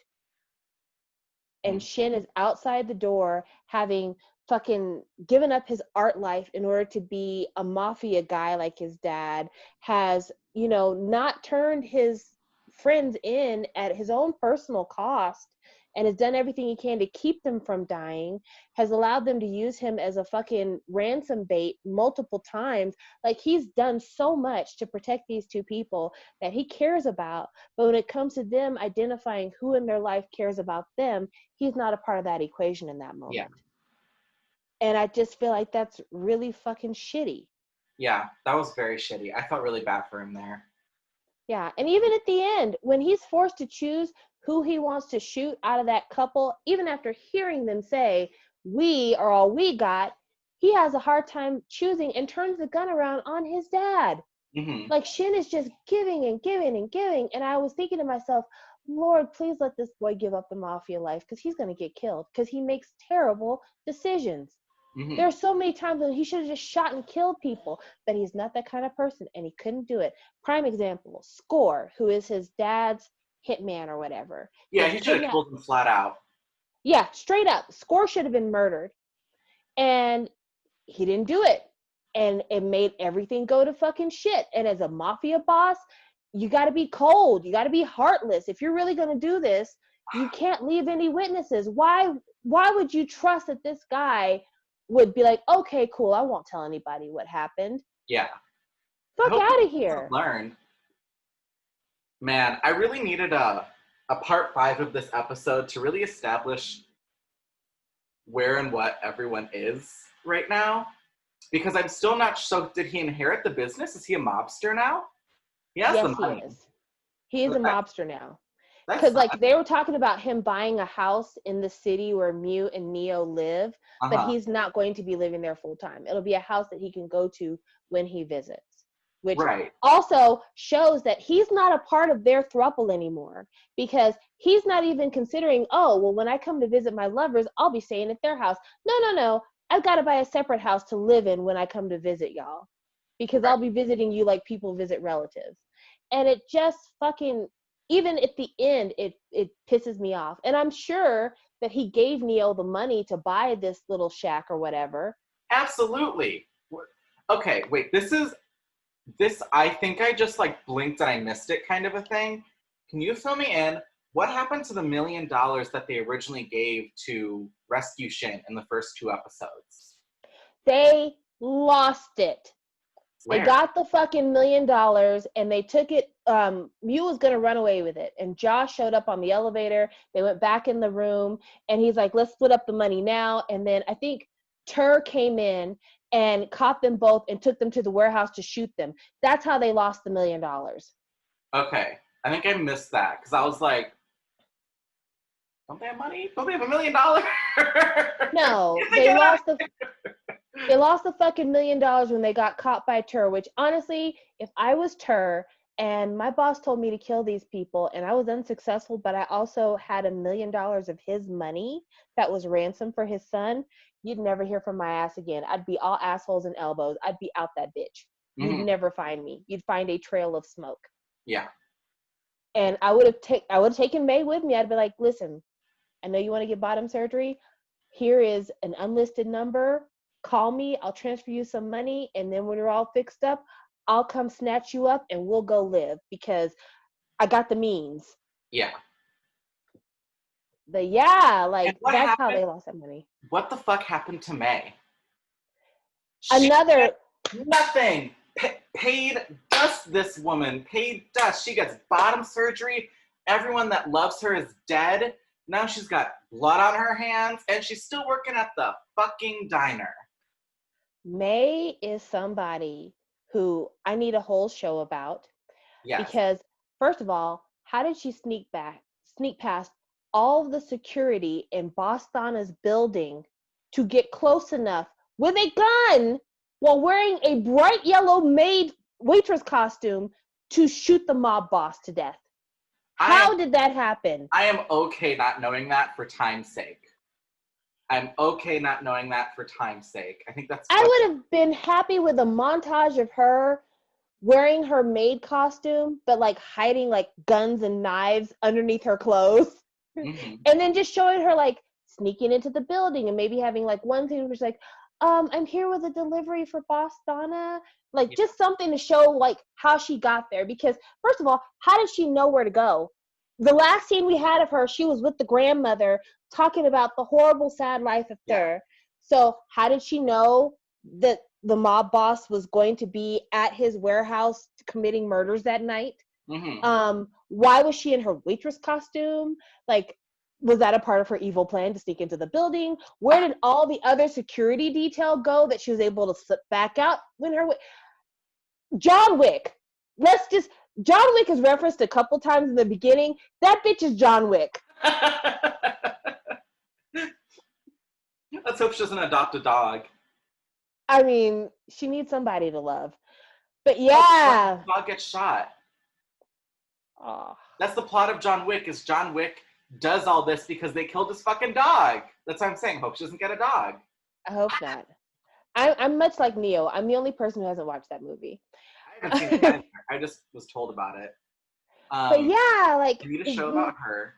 And Shin is outside the door having fucking given up his art life in order to be a mafia guy like his dad, has, you know, not turned his friends in at his own personal cost, and has done everything he can to keep them from dying, has allowed them to use him as a fucking ransom bait multiple times. Like, he's done so much to protect these two people that he cares about, but when it comes to them identifying who in their life cares about them, he's not a part of that equation in that moment. Yeah. And I just feel like that's really fucking shitty. Yeah, that was very shitty. I felt really bad for him there. Yeah, and even at the end, when he's forced to choose who he wants to shoot out of that couple, even after hearing them say, we are all we got, he has a hard time choosing and turns the gun around on his dad. Mm-hmm. Like, Shin is just giving and giving and giving. And I was thinking to myself, Lord, please let this boy give up the mafia life, because he's going to get killed, because he makes terrible decisions. Mm-hmm. There are so many times when he should have just shot and killed people, but he's not that kind of person, and he couldn't do it. Prime example, Score, who is his dad's hitman or whatever. Yeah, he should have killed him flat out. Yeah, straight up. Score should have been murdered. And he didn't do it. And it made everything go to fucking shit. And as a mafia boss, you got to be cold. You got to be heartless. If you're really going to do this, you can't leave any witnesses. Why would you trust that this guy would be like, okay, cool, I won't tell anybody what happened? Yeah. Fuck out of here. Learned. Man, I really needed a part 5 of this episode to really establish where and what everyone is right now. Because I'm still not so. Did he inherit the business? Is he a mobster now? He has the money. He is. He is a mobster now. Because like they were talking about him buying a house in the city where Mew and Neo live, but he's not going to be living there full time. It'll be a house that he can go to when he visits, which also shows that he's not a part of their throuple anymore, because he's not even considering, oh, well, when I come to visit my lovers, I'll be staying at their house. No. I've got to buy a separate house to live in when I come to visit y'all, because I'll be visiting you like people visit relatives. And it just fucking, even at the end, it pisses me off. And I'm sure that he gave Neo the money to buy this little shack or whatever. Absolutely. Okay, wait, this, I think I just like blinked and I missed it kind of a thing. Can you fill me in? What happened to the $1 million that they originally gave to rescue Shin in the first 2 episodes? They lost it. Where? They got the fucking $1 million and they took it. Mew was going to run away with it. And Josh showed up on the elevator. They went back in the room and he's like, let's split up the money now. And then I think Tur came in and caught them both and took them to the warehouse to shoot them. That's how they lost the $1 million. Okay. I think I missed that because I was like, don't they have money? Don't they have $1 million? No, they lost the fucking $1 million when they got caught by Tur, which honestly, if I was Tur and my boss told me to kill these people and I was unsuccessful, but I also had $1 million of his money that was ransom for his son, you'd never hear from my ass again. I'd be all assholes and elbows. I'd be out that bitch. You'd never find me. You'd find a trail of smoke. Yeah. And I would have taken May with me. I'd be like, listen, I know you want to get bottom surgery. Here is an unlisted number. Call me. I'll transfer you some money. And then when you're all fixed up, I'll come snatch you up and we'll go live because I got the means. Yeah. But yeah, like that's how they lost that money. What the fuck happened to May? Nothing. Paid dust, this woman. Paid dust. She gets bottom surgery. Everyone that loves her is dead. Now she's got blood on her hands, and she's still working at the fucking diner. May is somebody who I need a whole show about. Yes. Because, first of all, how did she sneak past all of the security in Bostana's building to get close enough with a gun while wearing a bright yellow maid waitress costume to shoot the mob boss to death? How did that happen? I am okay not knowing that for time's sake. I'm okay not knowing that for time's sake. I think that's I what. would have been happy with a montage of her wearing her maid costume, but like hiding like guns and knives underneath her clothes. Mm-hmm. And then just showing her like sneaking into the building and maybe having like one thing where she's like, I'm here with a delivery for Boss Donna. Like Yeah. just something to show like how she got there. Because first of all, how did she know where to go? The last scene we had of her, she was with the grandmother talking about the horrible, sad life of Yeah. her. So how did she know that the mob boss was going to be at his warehouse committing murders that night? Mm-hmm. Why was she in her waitress costume? Like, was that a part of her evil plan to sneak into the building? Where did all the other security detail go that she was able to slip back out when her John Wick? Let's just John Wick is referenced a couple times in the beginning. That bitch is John Wick. Let's hope she doesn't adopt a dog. I mean, she needs somebody to love. But No, yeah. the dog gets shot. Oh, That's the plot of John Wick, is John Wick does all this because they killed his fucking dog. That's what I'm saying. Hope she doesn't get a dog. I hope not. I'm much like Neo. I'm the only person who hasn't watched that movie. I haven't seen it either. I just was told about it. But yeah, like They need a show about her.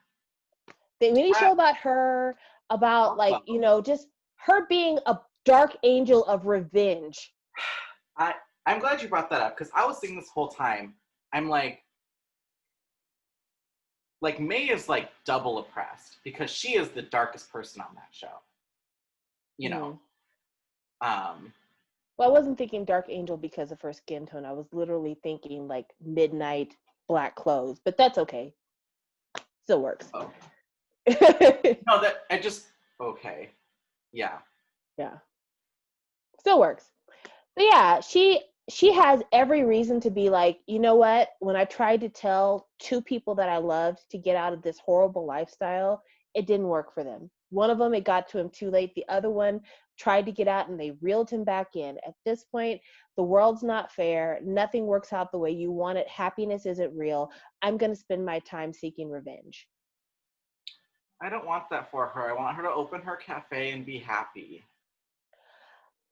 they really show about her, about like, you know, just her being a dark angel of revenge. I'm glad you brought that up because I was thinking this whole time. I'm like May is like double oppressed because she is the darkest person on that show. You know. Well, I wasn't thinking dark angel because of her skin tone. I was literally thinking like midnight black clothes, but that's okay. Still works. Oh. No, that I just okay. Yeah. Yeah. Still works. But yeah, she has every reason to be like, you know what? When I tried to tell two people that I loved to get out of this horrible lifestyle, it didn't work for them. One of them, it got to him too late. The other one tried to get out and they reeled him back in. At this point, the world's not fair. Nothing works out the way you want it. Happiness isn't real. I'm going to spend my time seeking revenge. I don't want that for her. I want her to open her cafe and be happy.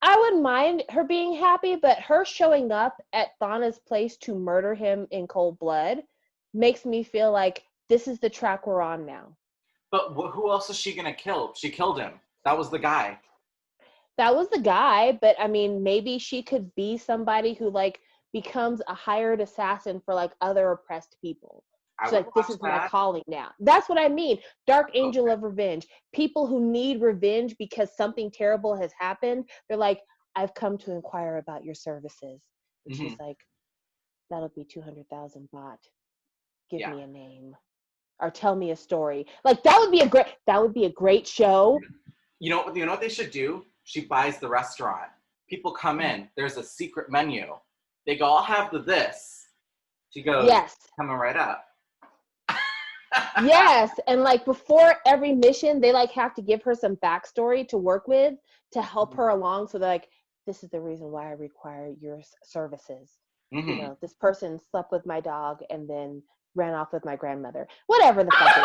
I wouldn't mind her being happy, but her showing up at Thana's place to murder him in cold blood makes me feel like this is the track we're on now. But who else is she gonna kill? She killed him. That was the guy. That was the guy, but I mean, maybe she could be somebody who like becomes a hired assassin for like other oppressed people. I She's would like, this watch is my that. calling now. That's what I mean. Dark angel of revenge. People who need revenge because something terrible has happened. They're like, I've come to inquire about your services. And she's like, that'll be 200,000 baht. Give me a name or tell me a story. Like that would be a great show. You know what they should do? She buys the restaurant. People come in. There's a secret menu. They go, I'll have this. She goes, Yes. coming right up. Yes, and like before every mission, they like have to give her some backstory to work with to help her along. So they're like, this is the reason why I require your services. You know, this person slept with my dog and then ran off with my grandmother. Whatever the fuck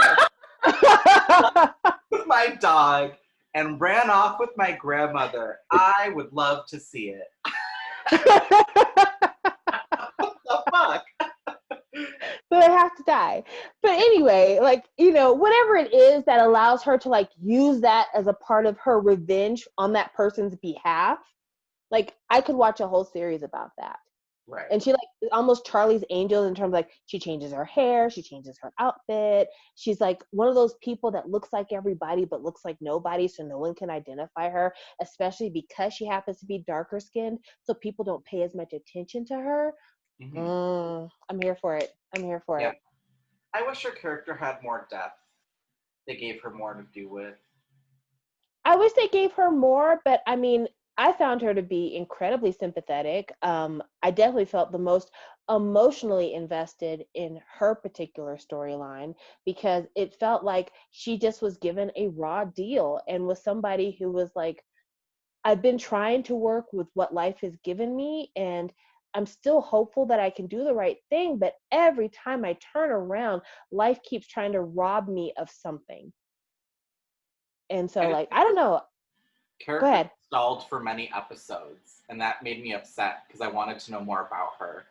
it is. With my dog and ran off with my grandmother. I would love to see it. What the fuck? But I have to die. But anyway, like, you know, whatever it is that allows her to like use that as a part of her revenge on that person's behalf, like I could watch a whole series about that. Right. And she like almost Charlie's Angels in terms of like she changes her hair, she changes her outfit. She's like one of those people that looks like everybody but looks like nobody, so no one can identify her, especially because she happens to be darker skinned, so people don't pay as much attention to her. I'm here for it. I'm here for it. I wish her character had more depth. They gave her more to do with. I wish they gave her more, but I mean, I found her to be incredibly sympathetic. I definitely felt the most emotionally invested in her particular storyline because it felt like she just was given a raw deal and was somebody who was like, I've been trying to work with what life has given me, and I'm still hopeful that I can do the right thing. But every time I turn around, life keeps trying to rob me of something. And so, I just like, think I the don't know. Go character ahead. stalled for many episodes, and that made me upset because I wanted to know more about her.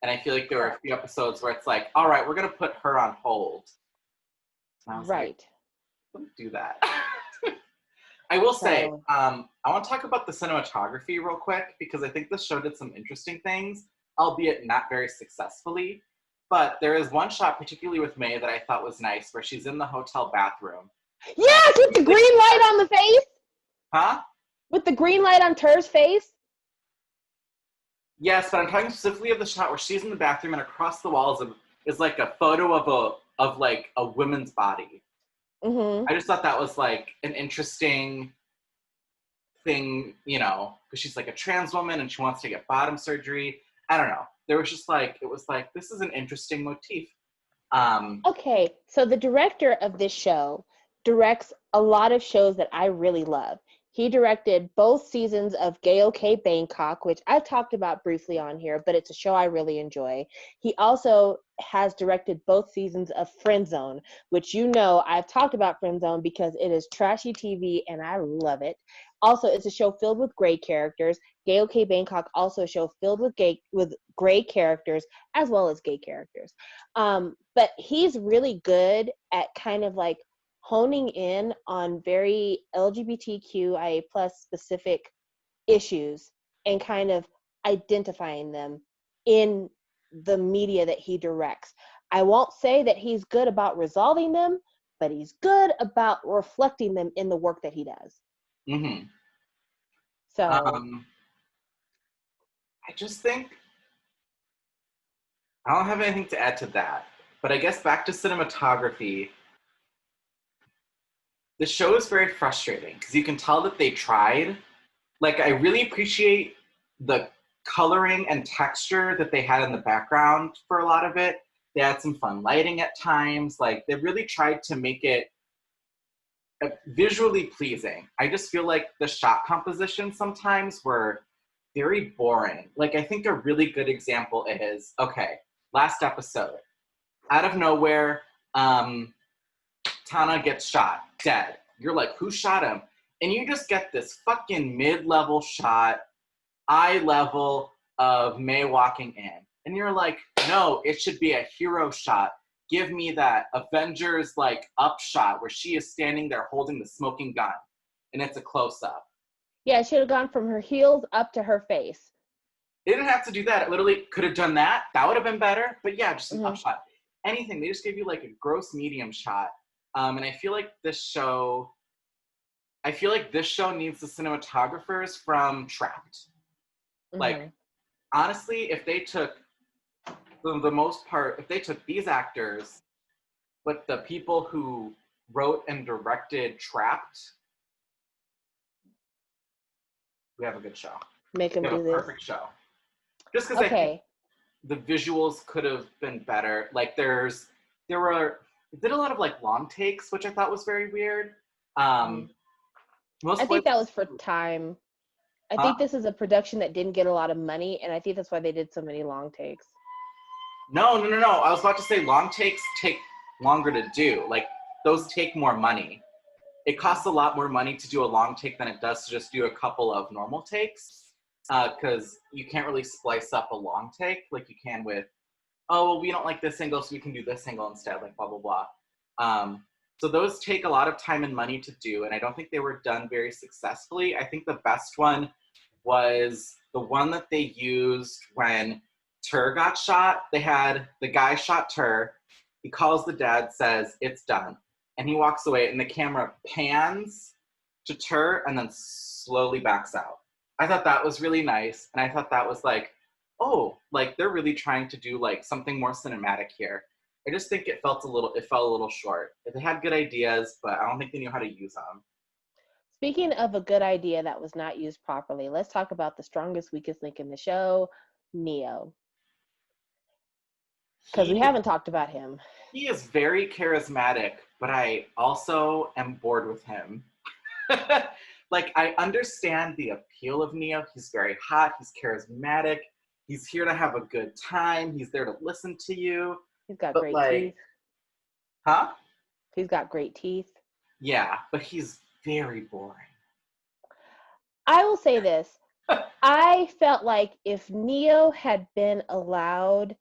And I feel like there were a few Correct. episodes where it's like, all right, we're going to put her on hold. And I was like, Right. don't do that. I will say, So, I want to talk about the cinematography real quick because I think this show did some interesting things, albeit not very successfully. But there is one shot, particularly with May, that I thought was nice, where she's in the hotel bathroom. And yes, with the like, green light on the face. huh? With the green light on Ter's face. Yes, but I'm talking specifically of the shot where she's in the bathroom and across the walls is like a photo of like a woman's body. Mm-hmm. I just thought that was like an interesting thing, you know, because she's like a trans woman and she wants to get bottom surgery. I don't know. There was just like, it was like, this is an interesting motif. Um, Okay, so the director of this show directs a lot of shows that I really love. He directed both seasons of Gay OK Bangkok, which I've talked about briefly on here, but it's a show I really enjoy. He also has directed both seasons of Friend Zone, which you know I've talked about Friend Zone because it is trashy TV and I love it. Also, it's a show filled with gray characters. Gay OK Bangkok also a show filled with gray characters as well as gay characters. But he's really good at kind of like honing in on very LGBTQIA plus specific issues and kind of identifying them in the media that he directs. I won't say that he's good about resolving them, but he's good about reflecting them in the work that he does. mhm. So, um, I just think, I don't have anything to add to that. But I guess back to cinematography, the show is very frustrating because you can tell that they tried. Like, I really appreciate the coloring and texture that they had in the background for a lot of it. They had some fun lighting at times. Like, they really tried to make it visually pleasing. I just feel like the shot composition sometimes were very boring. Like, I think a really good example is, okay, last episode, out of nowhere, Tana gets shot, dead. You're like, who shot him? And you just get this fucking mid-level shot, eye level of May walking in. And you're like, no, it should be a hero shot. Give me that Avengers like up shot where she is standing there holding the smoking gun. And it's a close-up. yeah, it should have gone from her heels up to her face. They didn't have to do that. It literally could have done that. That would have been better. But yeah, just an Mm-hmm. upshot. Anything. They just gave you like a gross medium shot. And I feel like this show needs the cinematographers from Trapped. Mm-hmm. Like, honestly, if they took, for the most part, if they took these actors, but the people who wrote and directed Trapped, we have a good show. Make We them have a do this. perfect show. Just because I think Okay. the visuals could have been better. Like, there were, it did a lot of like long takes, which I thought was very weird. Mm-hmm. Most I think that was places, for time. I huh? think this is a production that didn't get a lot of money, and I think that's why they did so many long takes. No, no, no, no. I was about to say long takes take longer to do. Like, those take more money. It costs a lot more money to do a long take than it does to just do a couple of normal takes. Because you can't really splice up a long take like you can with, oh, well, we don't like this angle, so we can do this angle instead, like blah, blah, blah. So those take a lot of time and money to do, and I don't think they were done very successfully. I think the best one was the one that they used when Tur got shot. They had the guy shot Tur. He calls the dad, says, it's done. And he walks away, and the camera pans to Tur and then slowly backs out. I thought that was really nice, and I thought that was like, oh, like they're really trying to do like something more cinematic here. I just think it fell a little short. They had good ideas, but I don't think they knew how to use them. Speaking of a good idea that was not used properly, let's talk about the strongest, weakest link in the show, Neo. Because we He haven't talked about him. he is very charismatic, but I also am bored with him. Like, I understand the appeal of Neo. He's very hot, he's charismatic, he's here to have a good time, he's there to listen to you. He's got But great like, teeth. huh? He's got great teeth. Yeah, but he's very boring. I will say this. I felt like if Neo had been allowed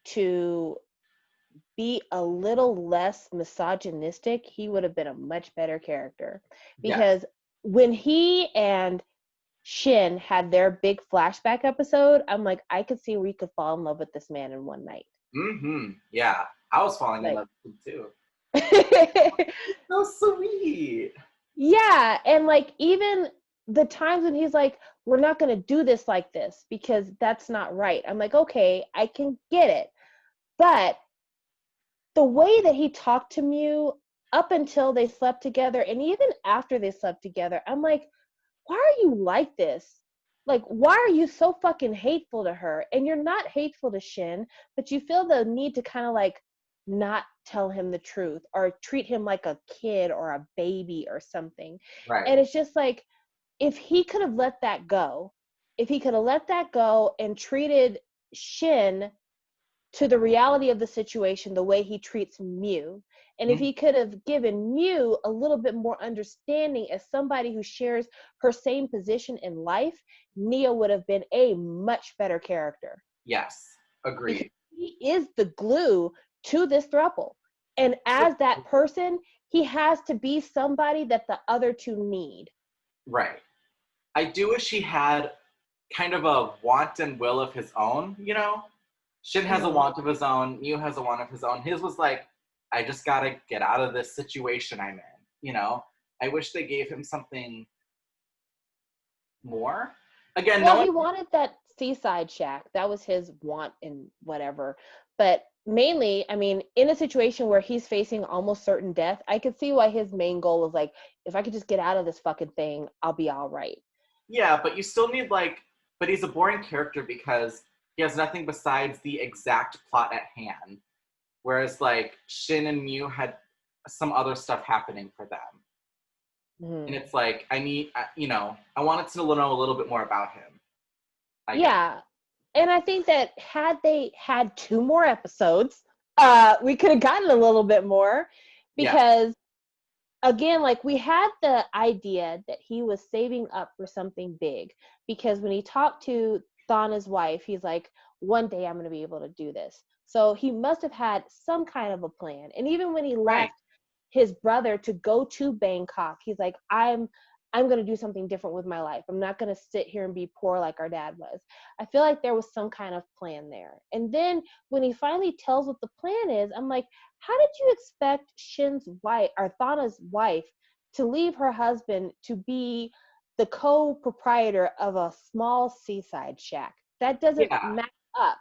to be a little less misogynistic, he would have been a much better character. Yes. Because when he and Shin had their big flashback episode, I'm like, I could see where you could fall in love with this man in one night. Mm-hmm. Yeah. I was falling in Like, love with him too. So sweet. yeah, and like even the times when he's like, we're not going to do this like this because that's not right. I'm like, okay, I can get it. But the way that he talked to Mew up until they slept together and even after they slept together, I'm like, why are you like this? Like, why are you so fucking hateful to her? And you're not hateful to Shin, but you feel the need to kind of like not tell him the truth or treat him like a kid or a baby or something. Right. And it's just like, if he could have let that go, if he could have let that go and treated Shin to the reality of the situation the way he treats Mew. And if Mm-hmm. he could have given Mew a little bit more understanding as somebody who shares her same position in life, Neo would have been a much better character. Yes. Because Agreed. he is the glue to this throuple. And as that person, he has to be somebody that the other two need. Right. I do wish he had kind of a want and will of his own, you know? Shin has a Mm-hmm. want of his own, Mew has a want of his own. His was like, I just gotta get out of this situation I'm in, you know? I wish they gave him something more. Again, no Well, one. he wanted that seaside shack. That was his want and whatever. But mainly, I mean, in a situation where he's facing almost certain death, I could see why his main goal was like, if I could just get out of this fucking thing, I'll be all right. Yeah, but you still need like, but he's a boring character because he has nothing besides the exact plot at hand. Whereas like Shin and Mew had some other stuff happening for them. And Mm-hmm. it's like, I need, you know, I wanted to know a little bit more about him, I guess. Yeah. And I think that had they had 2 more episodes, we could have gotten a little bit more Yeah. because again, like we had the idea that he was saving up for something big because when he talked to Thana's wife, he's like, one day I'm going to be able to do this. So he must have had some kind of a plan. And even when he Right. left his brother to go to Bangkok, he's like, I'm going to do something different with my life. I'm not going to sit here and be poor like our dad was. I feel like there was some kind of plan there. And then when he finally tells what the plan is, I'm like, how did you expect Shin's wife or Thana's wife to leave her husband to be the co-proprietor of a small seaside shack? That doesn't Yeah. match up.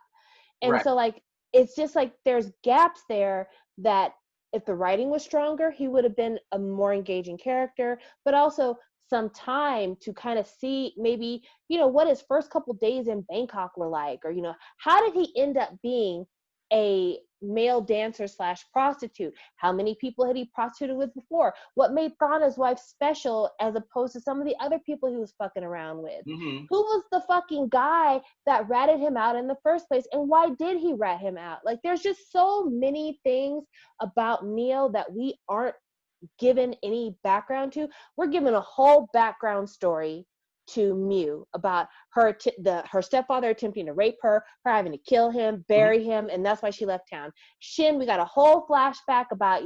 And Right. so like it's just like there's gaps there that if the writing was stronger, he would have been a more engaging character, but also some time to kind of see maybe, what his first couple days in Bangkok were like, or, how did he end up being a male dancer slash prostitute? How many people had he prostituted with before? What made Thana's wife special as opposed to some of the other people he was fucking around with? Mm-hmm. Who was the fucking guy that ratted him out in the first place? And why did he rat him out? Like, there's just so many things about Neo that we aren't given any background to. We're given a whole background story to Mew about her her stepfather attempting to rape her having to kill him, Mm-hmm. bury him, and that's why she left town. Shin, we got a whole flashback about,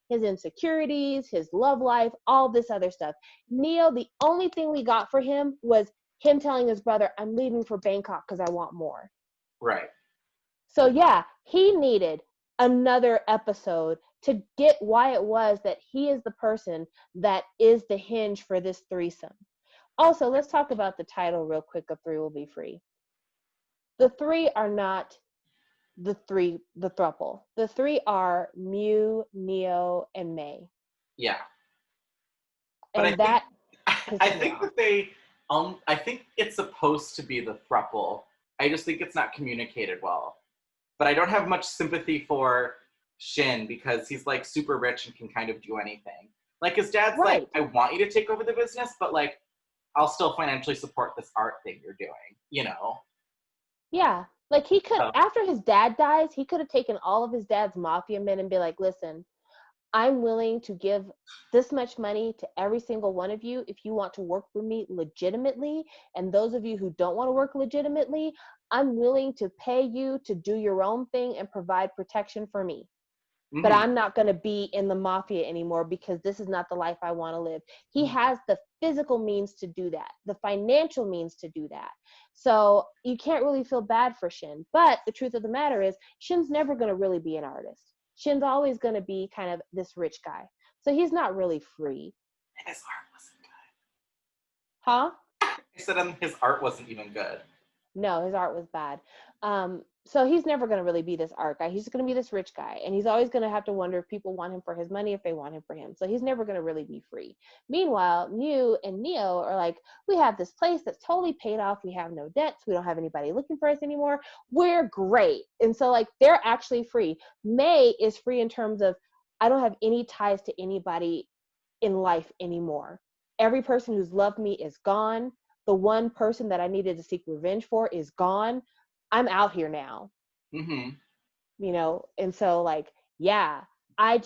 his insecurities, his love life, all this other stuff. Neo, the only thing we got for him was him telling his brother, I'm leaving for Bangkok because I want more. Right. So yeah, he needed another episode to get why it was that he is the person that is the hinge for this threesome. Also, let's talk about the title real quick of Three Will Be Free. The three are not the thruple. The three are Mew, Neo, and May. Yeah. But And that I pisses me think off. that I think it's supposed to be the thruple. I just think it's not communicated well. But I don't have much sympathy for Shin because he's like super rich and can kind of do anything. Like his dad's like, Right. I want you to take over the business, but like I'll still financially support this art thing you're doing, you know? Yeah. Like he could, So, after his dad dies, he could have taken all of his dad's mafia men and be like, listen, I'm willing to give this much money to every single one of you if you want to work for me legitimately. And those of you who don't want to work legitimately, I'm willing to pay you to do your own thing and provide protection for me. But Mm-hmm. I'm not going to be in the mafia anymore because this is not the life I want to live. He has the physical means to do that, the financial means to do that. So you can't really feel bad for Shin. But the truth of the matter is, Shin's never going to really be an artist. Shin's always going to be kind of this rich guy. So he's not really free. And his art wasn't Huh? good. I said his art wasn't even good. No, his art was bad. So he's never going to really be this art guy. He's going to be this rich guy. And he's always going to have to wonder if people want him for his money, if they want him for him. So he's never going to really be free. Meanwhile, Mew and Neo are like, we have this place that's totally paid off. We have no debts. We don't have anybody looking for us anymore. We're great. And so, like, they're actually free. May is free in terms of, I don't have any ties to anybody in life anymore. Every person who's loved me is gone. The one person that I needed to seek revenge for is gone. I'm out here now. Mm-hmm. You know, and so, like, yeah, I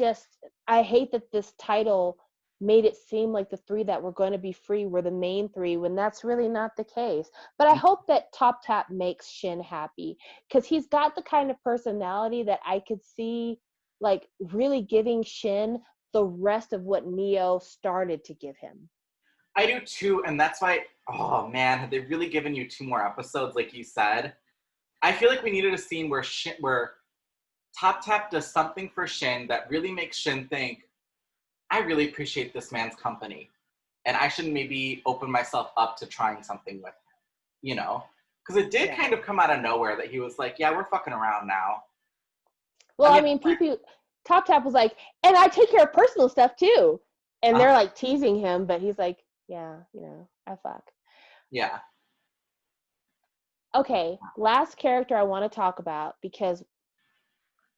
hate that this title made it seem like the three that were going to be free were the main three when that's really not the case. But I hope that Top Tap makes Shin happy, because he's got the kind of personality that I could see, like, really giving Shin the rest of what Neo started to give him. I do too, and that's why, oh man, had they really given you 2 more episodes, like you said, I feel like we needed a scene where Top Tap does something for Shin that really makes Shin think, I really appreciate this man's company, and I should maybe open myself up to trying something with him, you know? Because it did kind of come out of nowhere that he was like, yeah, we're fucking around now. Well, I mean, Top Tap was like, and I take care of personal stuff too. And they're like teasing him, but he's like, yeah, you know, I fuck. Yeah. Okay, last character I want to talk about, because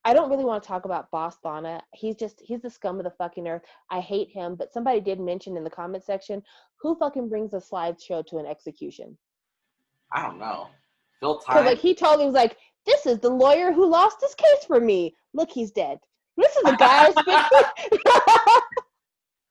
I don't really want to talk about Boss Thana. He's the scum of the fucking earth. I hate him, but somebody did mention in the comment section, who fucking brings a slideshow to an execution? I don't know. Phil Because, Time? like, he totally was like, this is the lawyer who lost his case for me. Look, he's dead. This is the guy I spent.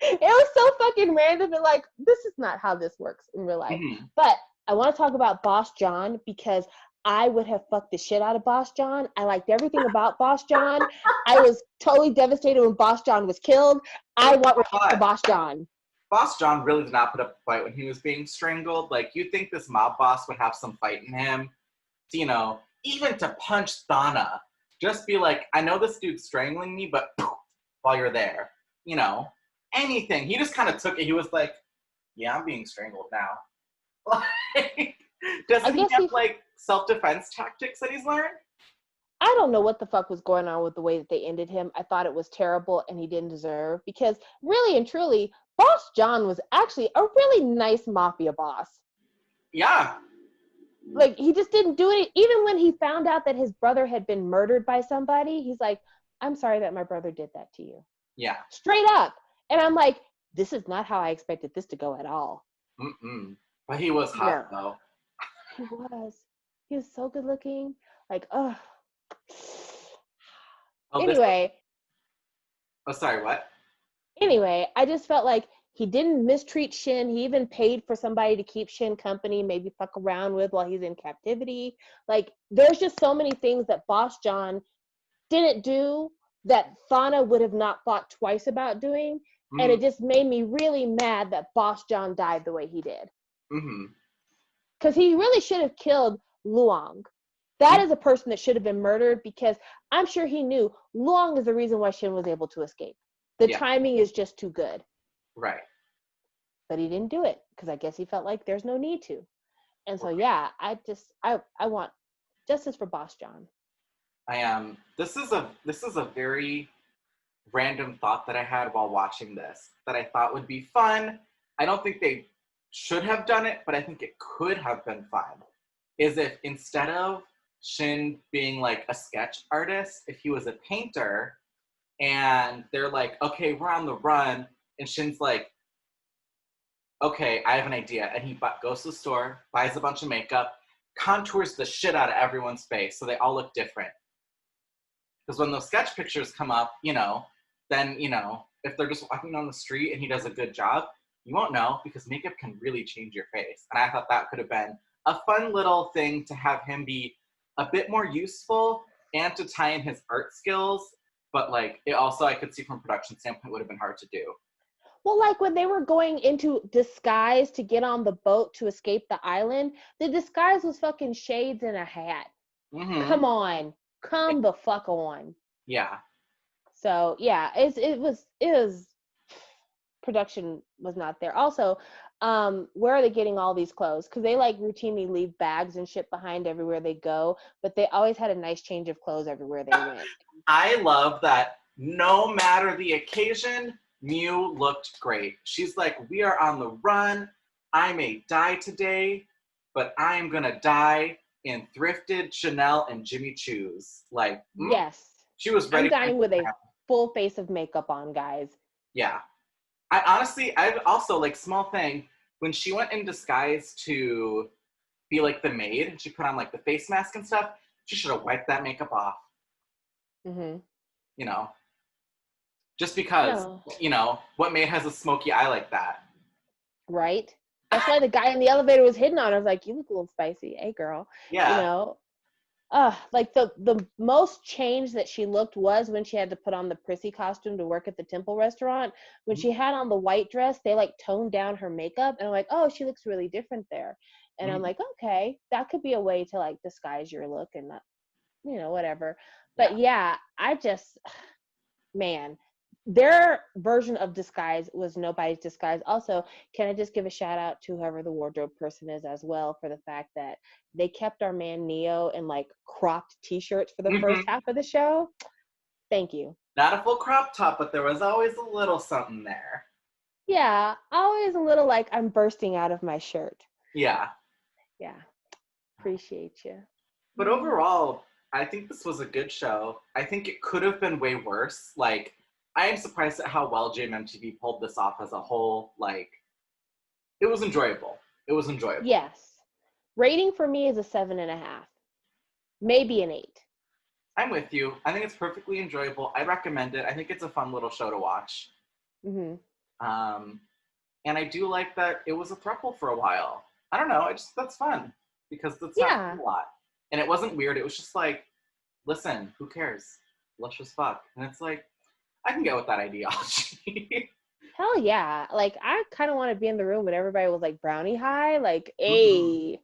It was so fucking random, and like, this is not how this works in real life. Mm-hmm. But I want to talk about Boss John, because I would have fucked the shit out of Boss John. I liked everything about Boss John. I was totally devastated when Boss John was killed. I want revenge for Boss John. Boss John really did not put up a fight when he was being strangled. Like, you'd think this mob boss would have some fight in him. You know, even to punch Thana. Just be like, I know this dude's strangling me, but while you're there, you know, anything. He just kind of took it. He was like, yeah, I'm being strangled now. Like, doesn't he have, like, self-defense tactics that he's learned? I don't know what the fuck was going on with the way that they ended him. I thought it was terrible and he didn't deserve, because really and truly, Boss John was actually a really nice mafia boss. Yeah. Like, he just didn't do it. Even when he found out that his brother had been murdered by somebody, he's like, I'm sorry that my brother did that to you. Yeah. Straight up. And I'm like, this is not how I expected this to go at all. Mm-mm. But he was hot, though. He was. He was so good looking. Like, ugh. Anyway. Sorry, what? Anyway, I just felt like he didn't mistreat Shin. He even paid for somebody to keep Shin company, maybe fuck around with while he's in captivity. Like, there's just so many things that Boss John didn't do that Thana would have not thought twice about doing. Mm-hmm. And it just made me really mad that Boss John died the way he did. Mm-hmm. Because he really should have killed Luong. That is a person that should have been murdered, because I'm sure he knew Luong is the reason why Shin was able to escape. The timing is just too good. Right. But he didn't do it, because I guess he felt like there's no need to. And so, yeah, I want justice for Boss John. This is a very random thought that I had while watching this that I thought would be fun. I don't think they should have done it, but I think it could have been fun. Is if instead of Shin being like a sketch artist, if he was a painter, and they're like, okay, we're on the run, and Shin's like, okay, I have an idea, and he goes to the store, buys a bunch of makeup, contours the shit out of everyone's face so they all look different. Because when those sketch pictures come up, you know, then, you know, if they're just walking down the street and he does a good job, you won't know because makeup can really change your face. And I thought that could have been a fun little thing to have him be a bit more useful and to tie in his art skills. But like it also, I could see from a production standpoint, would have been hard to do. Well, like when they were going into disguise to get on the boat to escape the island, the disguise was fucking shades and a hat. Mm-hmm. Come on. Come the fuck on. Yeah. So yeah, it was production was not there. Also, where are they getting all these clothes? Because they like routinely leave bags and shit behind everywhere they go, but they always had a nice change of clothes everywhere they went. I love that no matter the occasion, Mew looked great. She's like, we are on the run. I may die today, but I am gonna die in thrifted Chanel and Jimmy Choo's. Like, Yes. she was I'm ready for dying with a him. full face of makeup on, guys. Yeah. I honestly, I've also, like, small thing, when she went in disguise to be like the maid and she put on like the face mask and stuff, she should have wiped that makeup off. Mm-hmm. You know, just because, No. you know, what maid has a smoky eye like that? Right? That's why the guy in the elevator was hitting on her. I was like, you look a little spicy. Hey, girl. You Yeah. know? Like the most change that she looked was when she had to put on the prissy costume to work at the Temple restaurant. When she had on the white dress, they like toned down her makeup, and I'm like, oh, she looks really different there. And I'm Mhm. like, okay, that could be a way to like disguise your look and not, whatever. But Yeah. yeah, I just, man, their version of disguise was nobody's disguise. Also, can I just give a shout out to whoever the wardrobe person is as well for the fact that they kept our man Neo in like cropped t-shirts for the first Mhm. half of the show. Thank you. Not a full crop top, but there was always a little something there. Yeah, always a little like I'm bursting out of my shirt. Yeah. Yeah, appreciate you. But overall, I think this was a good show. I think it could have been way worse. Like, I am surprised at how well JMTV pulled this off as a whole. Like, it was enjoyable. It was enjoyable. Yes. Rating for me is a 7.5, maybe an 8. I'm with you. I think it's perfectly enjoyable. I recommend it. I think it's a fun little show to watch. Mm-hmm. Um, and I do like that it was a throuple for a while. I don't know. That's fun because that's not Yeah. a lot. And it wasn't weird. It was just like, listen, who cares? Let's just fuck. And it's like, I can get with that ideology. Hell yeah. Like I kind of want to be in the room when everybody was like brownie high. Like, Mhm. hey,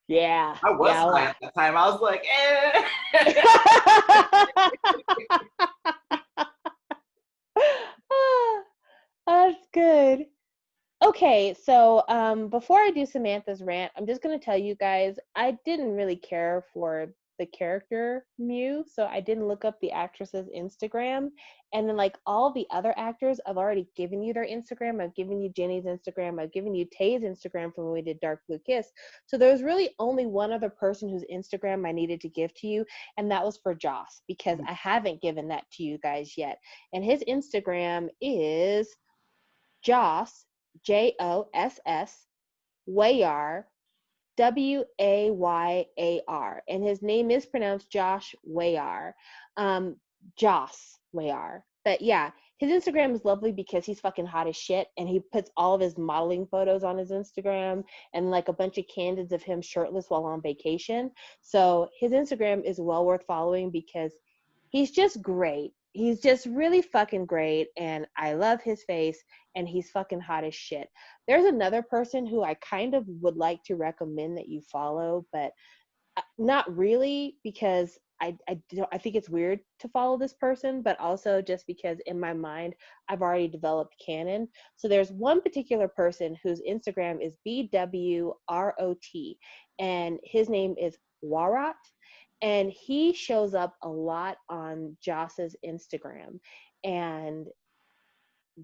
yeah, I was yeah. high at that time. I was like, eh. That's good. Okay, so before I do Samantha's rant, I'm just gonna tell you guys I didn't really care for the character Mew, so I didn't look up the actress's Instagram. And then like all the other actors, I've already given you their Instagram. I've given you Jenny's Instagram. I've given you Tay's Instagram from when we did Dark Blue Kiss. So there's really only one other person whose Instagram I needed to give to you, and that was for Joss because I haven't given that to you guys yet. And his Instagram is Joss, Joss, Wayar, Wayar. And his name is pronounced Josh Wayar. Joss Wayar. But yeah, his Instagram is lovely because he's fucking hot as shit and he puts all of his modeling photos on his Instagram and like a bunch of candids of him shirtless while on vacation. So his Instagram is well worth following because he's just great. He's just really fucking great and I love his face and he's fucking hot as shit. There's another person who I kind of would like to recommend that you follow, but not really because I think it's weird to follow this person, but also just because in my mind I've already developed canon. So there's one particular person whose Instagram is BWROT, and his name is Warat, and he shows up a lot on Joss's Instagram, and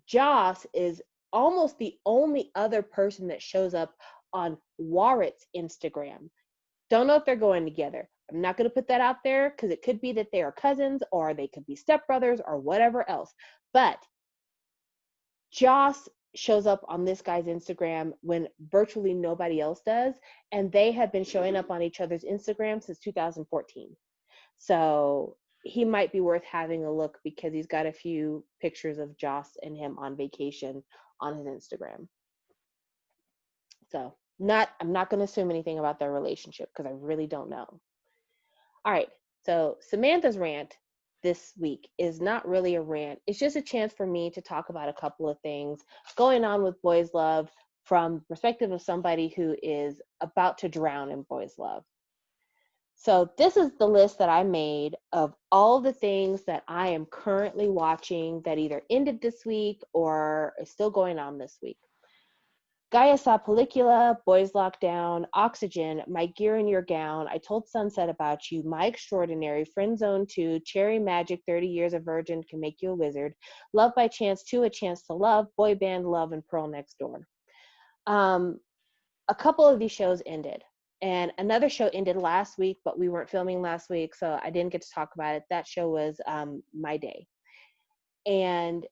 Joss is almost the only other person that shows up on Warat's Instagram. Don't know if they're going together. I'm not going to put that out there because it could be that they are cousins or they could be stepbrothers or whatever else. But Joss shows up on this guy's Instagram when virtually nobody else does. And they have been showing up on each other's Instagram since 2014. So he might be worth having a look because he's got a few pictures of Joss and him on vacation on his Instagram. So I'm not going to assume anything about their relationship because I really don't know. All right. So Samantha's rant this week is not really a rant. It's just a chance for me to talk about a couple of things going on with boys love from the perspective of somebody who is about to drown in boys love. So this is the list that I made of all the things that I am currently watching that either ended this week or is still going on this week. Gaia saw Pellicula, Boys Lockdown, Oxygen, My Gear in Your Gown, I Told Sunset About You, My Extraordinary, Friend Zone 2, Cherry Magic, 30 Years a Virgin Can Make You a Wizard, Love by Chance 2, A Chance to Love, Boy Band Love, and Pearl Next Door. A couple of these shows ended. And another show ended last week, but we weren't filming last week, so I didn't get to talk about it. That show was My Day. And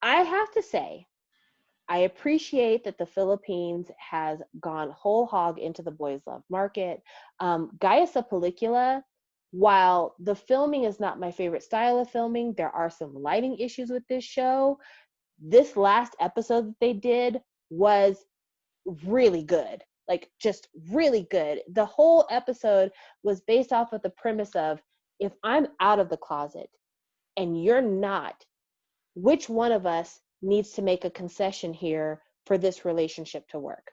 I have to say, I appreciate that the Philippines has gone whole hog into the boys love market. Gaia sa Pellicula, while the filming is not my favorite style of filming, there are some lighting issues with this show. This last episode that they did was really good, like just really good. The whole episode was based off of the premise of, if I'm out of the closet and you're not, which one of us needs to make a concession here for this relationship to work?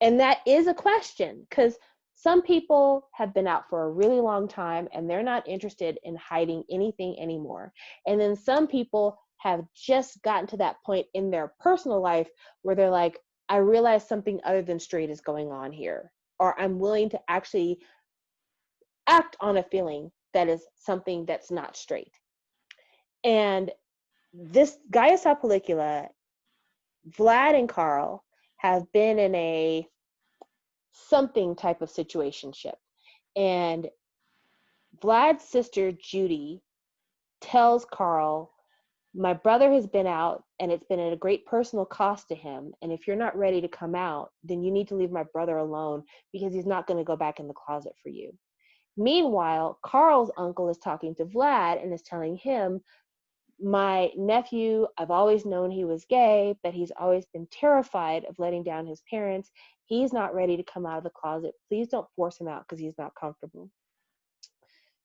And that is a question, because some people have been out for a really long time and they're not interested in hiding anything anymore. And then some people have just gotten to that point in their personal life where they're like, I realize something other than straight is going on here, or I'm willing to actually act on a feeling that is something that's not straight. And this Gaia sa Pellicula, Vlad and Carl have been in a something type of situationship. And Vlad's sister, Judy, tells Carl, my brother has been out and it's been at a great personal cost to him. And if you're not ready to come out, then you need to leave my brother alone because he's not going to go back in the closet for you. Meanwhile, Carl's uncle is talking to Vlad and is telling him, my nephew, I've always known he was gay, but he's always been terrified of letting down his parents. He's not ready to come out of the closet. Please don't force him out because he's not comfortable.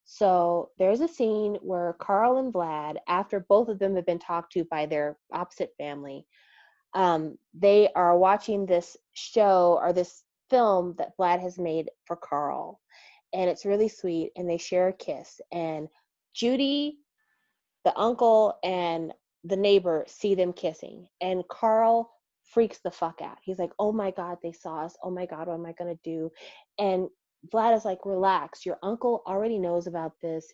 So there's a scene where Carl and Vlad, after both of them have been talked to by their opposite family, they are watching this show or this film that Vlad has made for Carl. And it's really sweet. And they share a kiss. And Judy, the uncle, and the neighbor see them kissing. And Carl freaks the fuck out. He's like, oh my God, they saw us. Oh my God, what am I going to do? And Vlad is like, relax. Your uncle already knows about this.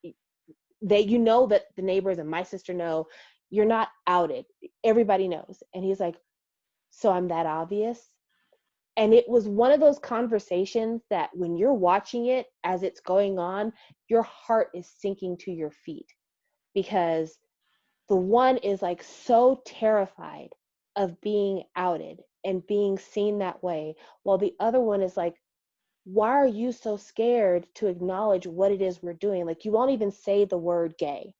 You know that the neighbors and my sister know. You're not outed. Everybody knows. And he's like, so I'm that obvious? And it was one of those conversations that when you're watching it as it's going on, your heart is sinking to your feet, because the one is like so terrified of being outed and being seen that way, while the other one is like, why are you so scared to acknowledge what it is we're doing? Like, you won't even say the word gay.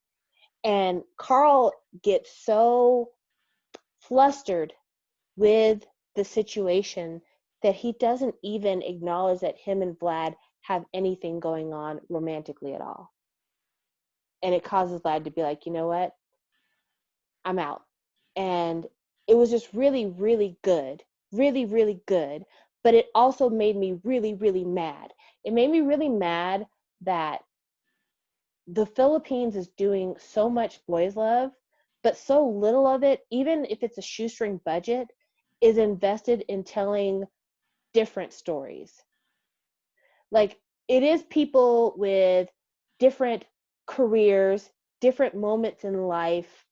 And Carl gets so flustered with the situation that he doesn't even acknowledge that him and Vlad have anything going on romantically at all. And it causes Vlad to be like, you know what? I'm out. And it was just really, really good. Really, really good. But it also made me really, really mad. It made me really mad that the Philippines is doing so much boys love, but so little of it, even if it's a shoestring budget, is invested in telling different stories. Like, it is people with different careers, different moments in life,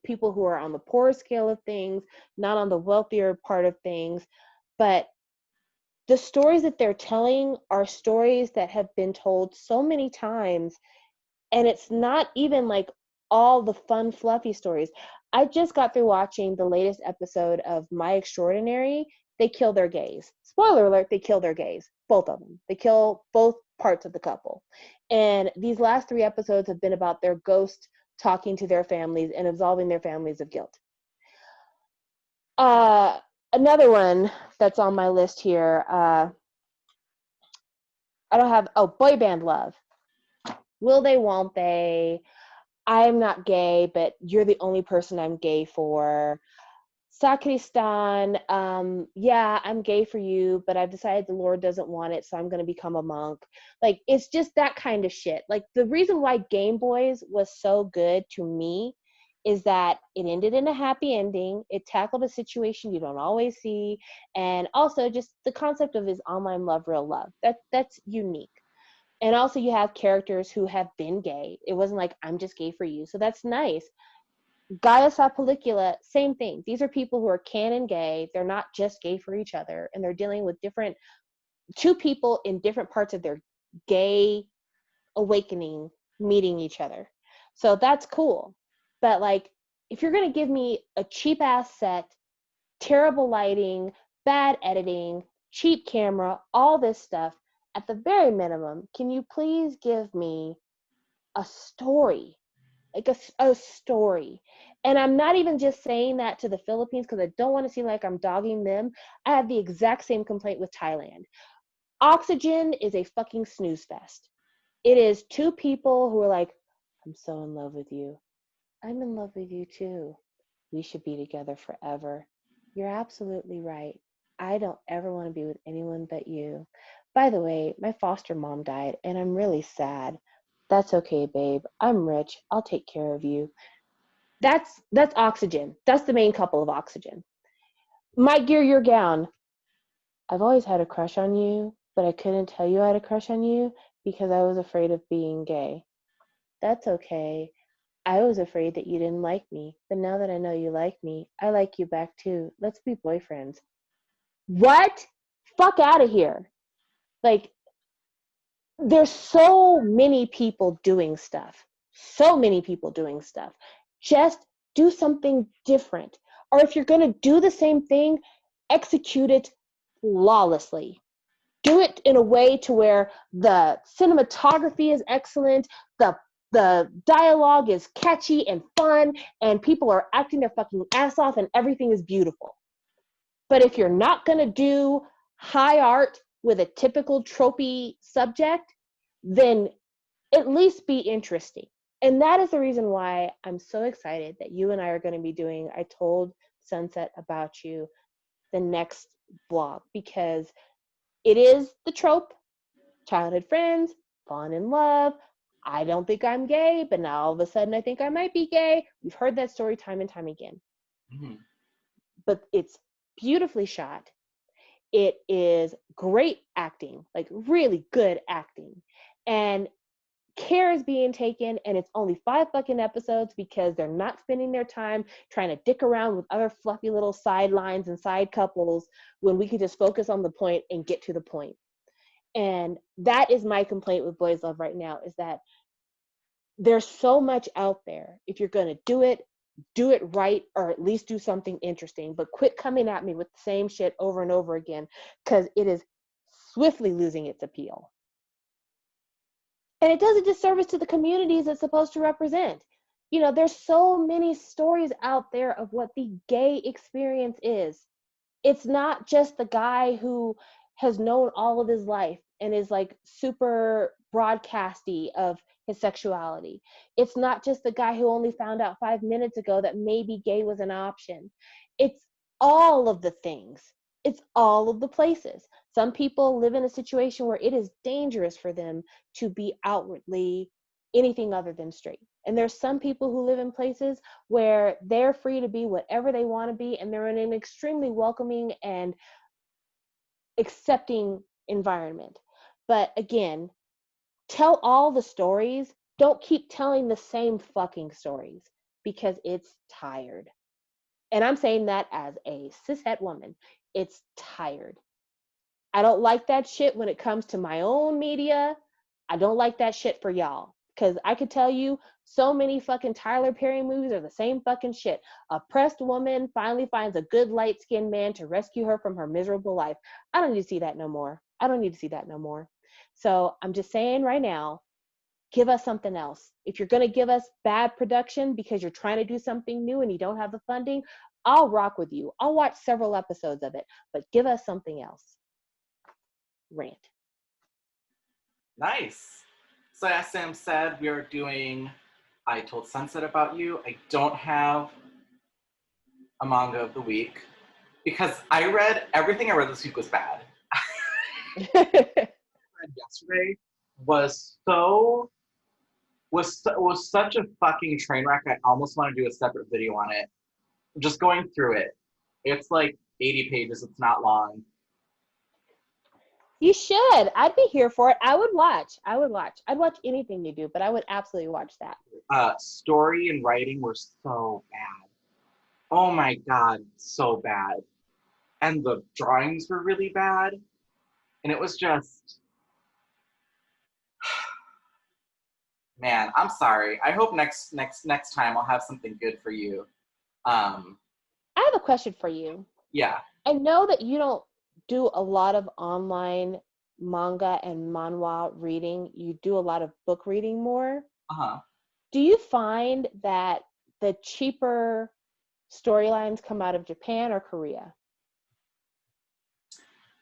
people who are on the poorer scale of things, not on the wealthier part of things. But the stories that they're telling are stories that have been told so many times. And it's not even like all the fun, fluffy stories. I just got through watching the latest episode of My Extraordinary. They kill their gays. Spoiler alert, they kill their gays. Both of them. They kill both parts of the couple. And these last 3 episodes have been about their ghost talking to their families and absolving their families of guilt. Another one that's on my list here, Boy Band Love. Will they, won't they? I'm not gay, but you're the only person I'm gay for. Sakristan, yeah, I'm gay for you, but I've decided the Lord doesn't want it, so I'm going to become a monk. Like, it's just that kind of shit. Like, the reason why Game Boys was so good to me is that it ended in a happy ending. It tackled a situation you don't always see, and also just the concept of is online love real love. That's unique. And also you have characters who have been gay. It wasn't like, I'm just gay for you. So that's nice. Gaia Sapolicula, same thing. These are people who are canon gay. They're not just gay for each other. And they're dealing with two people in different parts of their gay awakening meeting each other. So that's cool. But like, if you're going to give me a cheap ass set, terrible lighting, bad editing, cheap camera, all this stuff, at the very minimum, can you please give me a story? Like a story. And I'm not even just saying that to the Philippines because I don't want to seem like I'm dogging them. I have the exact same complaint with Thailand. Oxygen is a fucking snooze fest. It is two people who are like, I'm so in love with you. I'm in love with you too. We should be together forever. You're absolutely right. I don't ever want to be with anyone but you. By the way, my foster mom died and I'm really sad. That's okay, babe. I'm rich. I'll take care of you. That's Oxygen. That's the main couple of Oxygen. My Gear Your Gown. I've always had a crush on you, but I couldn't tell you I had a crush on you because I was afraid of being gay. That's okay. I was afraid that you didn't like me, but now that I know you like me, I like you back too. Let's be boyfriends. What? Fuck out of here. Like, there's so many people doing stuff. So many people doing stuff. Just do something different. Or if you're going to do the same thing, execute it flawlessly. Do it in a way to where the cinematography is excellent, the dialogue is catchy and fun, and people are acting their fucking ass off and everything is beautiful. But if you're not going to do high art with a typical tropey subject, then at least be interesting. And that is the reason why I'm so excited that you and I are going to be doing I Told Sunset About You, the next vlog, because it is the trope, childhood friends, falling in love. I don't think I'm gay, but now all of a sudden I think I might be gay. We've heard that story time and time again. Mm-hmm. But it's beautifully shot. It is great acting, like really good acting. And care is being taken, and it's only 5 fucking episodes because they're not spending their time trying to dick around with other fluffy little sidelines and side couples when we could just focus on the point and get to the point. And that is my complaint with Boys Love right now, is that there's so much out there. If you're going to do it right, or at least do something interesting, but quit coming at me with the same shit over and over again, because it is swiftly losing its appeal. And it does a disservice to the communities it's supposed to represent. You know, there's so many stories out there of what the gay experience is. It's not just the guy who has known all of his life and is like super broadcasty of his sexuality. It's not just the guy who only found out 5 minutes ago that maybe gay was an option. It's all of the things. It's all of the places. Some people live in a situation where it is dangerous for them to be outwardly anything other than straight. And there's some people who live in places where they're free to be whatever they want to be, and they're in an extremely welcoming and accepting environment. But again, tell all the stories. Don't keep telling the same fucking stories, because it's tired. And I'm saying that as a cishet woman. It's tired. I don't like that shit when it comes to my own media. I don't like that shit for y'all. Because I could tell you so many fucking Tyler Perry movies are the same fucking shit. A oppressed woman finally finds a good light-skinned man to rescue her from her miserable life. I don't need to see that no more. I don't need to see that no more. So I'm just saying right now, give us something else. If you're going to give us bad production because you're trying to do something new and you don't have the funding, I'll rock with you. I'll watch several episodes of it, but give us something else. Rant. Nice. So as Sam said, we are doing I Told Sunset About You. I don't have a manga of the week because everything I read this week was bad. Yesterday was such a fucking train wreck. I almost want to do a separate video on it. Just going through it. It's like 80 pages. It's not long. You should. I'd be here for it. I would watch. I'd watch anything you do, but I would absolutely watch that. Story and writing were so bad. Oh my god, so bad. And the drawings were really bad. And it was just, man, I'm sorry. I hope next time I'll have something good for you. I have a question for you. Yeah. I know that you don't do a lot of online manga and manhwa reading. You do a lot of book reading more. Uh-huh. Do you find that the cheaper storylines come out of Japan or Korea?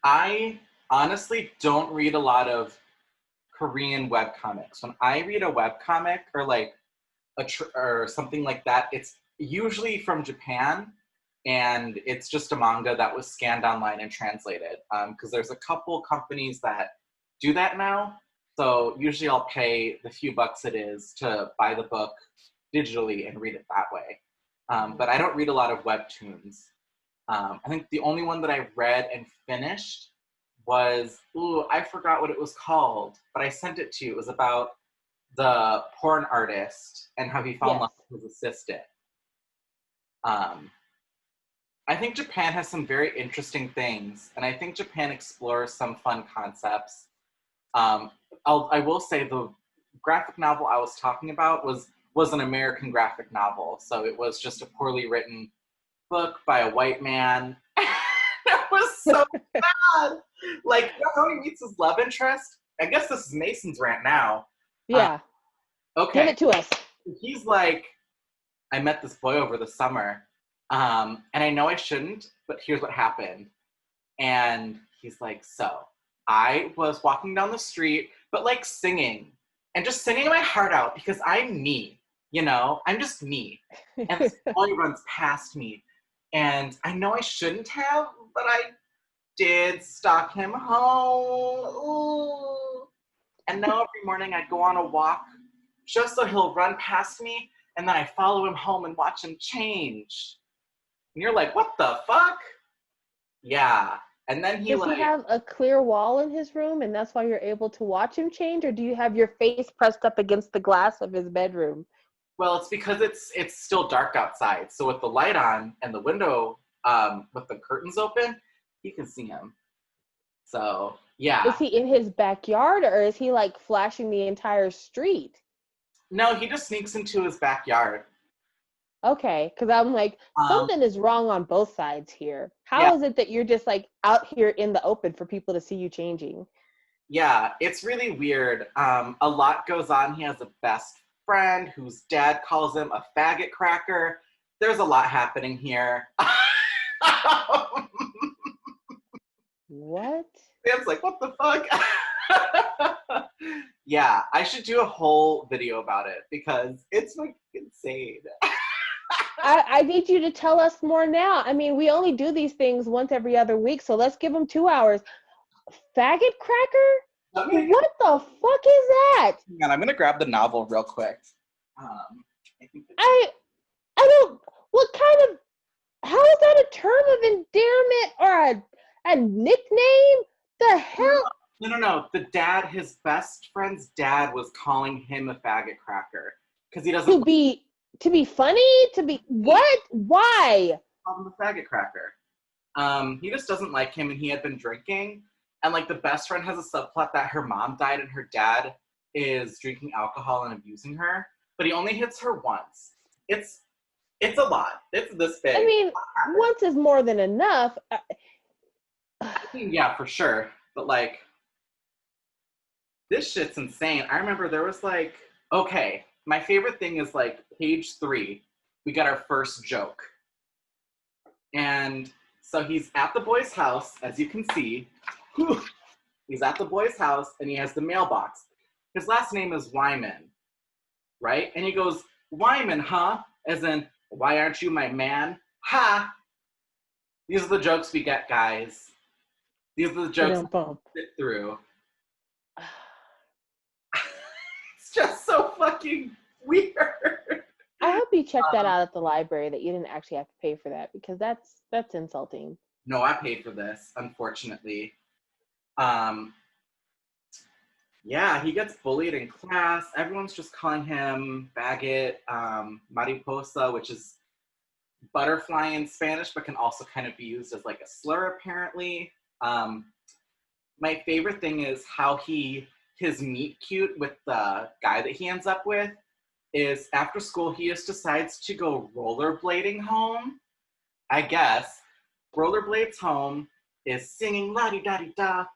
I honestly don't read a lot of Korean webcomics. When I read a webcomic or like or something like that, it's usually from Japan, and it's just a manga that was scanned online and translated. Because there's a couple companies that do that now. So usually I'll pay the few bucks it is to buy the book digitally and read it that way. But I don't read a lot of webtoons. I think the only one that I read and finished was, I forgot what it was called, but I sent it to you. It was about the porn artist and how he fell in love with his assistant. I think Japan has some very interesting things, and I think Japan explores some fun concepts. I will say the graphic novel I was talking about was an American graphic novel, so it was just a poorly written book by a white man. It was so bad. Like, you know how he meets his love interest? I guess this is Mason's rant now. Yeah. Okay. Give it to us. He's like, I met this boy over the summer, and I know I shouldn't, but here's what happened. And he's like, so I was walking down the street, but like singing, and just singing my heart out because I'm me, you know? I'm just me. And this boy runs past me, and I know I shouldn't have, but I did stalk him home. Ooh. And now every morning I go on a walk just so he'll run past me, and then I follow him home and watch him change. And you're like, what the fuck? Yeah. And then Does he have a clear wall in his room and that's why you're able to watch him change? Or do you have your face pressed up against the glass of his bedroom? Well, it's because it's still dark outside. So with the light on and the window with the curtains open, you can see him. So, yeah. Is he in his backyard or is he like flashing the entire street? No, he just sneaks into his backyard. Okay, because I'm like, something is wrong on both sides here. How is it that you're just like out here in the open for people to see you changing? Yeah, it's really weird. A lot goes on. He has a best friend whose dad calls him a faggot cracker. There's a lot happening here. What? Sam's like, what the fuck? Yeah, I should do a whole video about it because it's like insane. I need you to tell us more now. I mean, we only do these things once every other week, so let's give them 2 hours. Faggot cracker? What the fuck is that? Hang on, I'm gonna grab the novel real quick. I don't. What kind of? How is that a term of endearment or a nickname? The hell? No. The dad, his best friend's dad, was calling him a faggot cracker because he doesn't to be funny, to be what? Why? Call him a faggot cracker. He just doesn't like him, and he had been drinking. And like the best friend has a subplot that her mom died and her dad is drinking alcohol and abusing her, but he only hits her once. It's a lot. It's this big. I mean, once is more than enough. I mean, yeah, for sure. But like, This shit's insane. I remember there was like, okay, my favorite thing is like page 3. We got our first joke. And so he's at the boy's house, as you can see. He's at the boy's house and he has the mailbox. His last name is Wyman, right? And he goes, Wyman, huh? As in, why aren't you my man? Ha! These are the jokes we get, guys. These are the jokes we sit through. It's just so fucking weird. I hope you check that out at the library, that you didn't actually have to pay for that, because that's insulting. No, I paid for this, unfortunately. Yeah, he gets bullied in class. Everyone's just calling him faggot, mariposa, which is butterfly in Spanish, but can also kind of be used as like a slur, apparently. My favorite thing is how his meet cute with the guy that he ends up with is after school, he just decides to go rollerblading home, I guess. Rollerblades home, is singing la-di-da-di-da,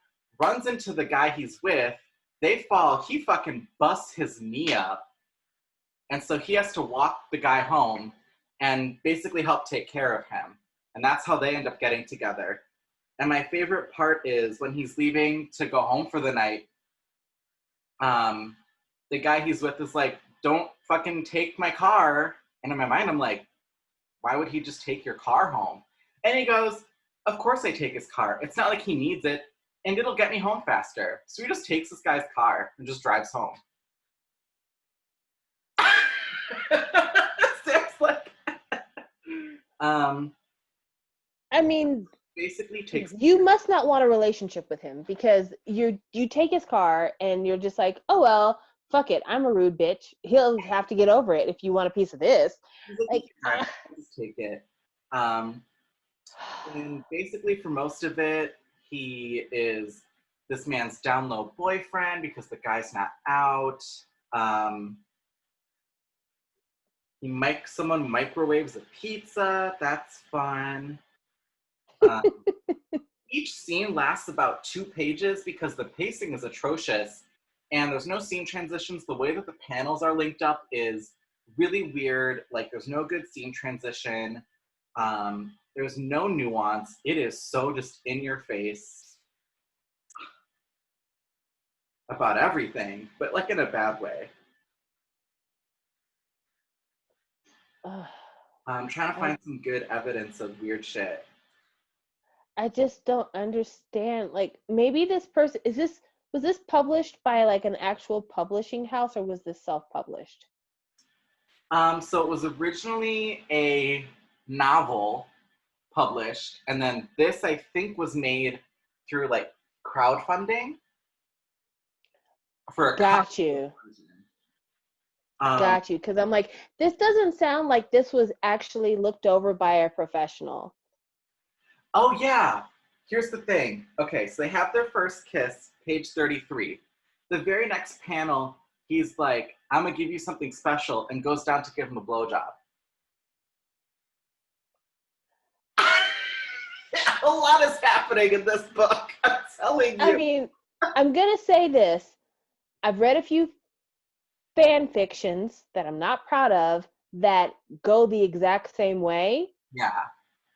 runs into the guy he's with. They fall, he fucking busts his knee up. And so he has to walk the guy home and basically help take care of him. And that's how they end up getting together. And my favorite part is when he's leaving to go home for the night, the guy he's with is like, don't fucking take my car. And in my mind, I'm like, why would he just take your car home? And he goes, of course I take his car. It's not like he needs it, and it'll get me home faster. So he just takes this guy's car and just drives home. Sam's like, I mean, basically takes. You must not want a relationship with him, because you take his car and you're just like, oh well, fuck it, I'm a rude bitch. He'll have to get over it if you want a piece of this. Like, just take it. And basically for most of it, he is this man's down low boyfriend because the guy's not out. Someone microwaves a pizza. That's fun. Each scene lasts about 2 pages because the pacing is atrocious and there's no scene transitions. The way that the panels are linked up is really weird. Like, there's no good scene transition. There's no nuance. It is so just in your face about everything, but like in a bad way. I'm trying to find some good evidence of weird shit. I just don't understand. Like, maybe this person, was this published by like an actual publishing house, or was this self-published? So it was originally a novel published, and then this, I think, was made through like crowdfunding for a Got you. Got you. Because I'm like, this doesn't sound like this was actually looked over by a professional. Oh, yeah. Here's the thing. Okay, so they have their first kiss, page 33. The very next panel, he's like, I'm going to give you something special, and goes down to give him a blowjob. A lot is happening in this book. I'm telling you. I mean, I'm going to say this. I've read a few fan fictions that I'm not proud of that go the exact same way. Yeah.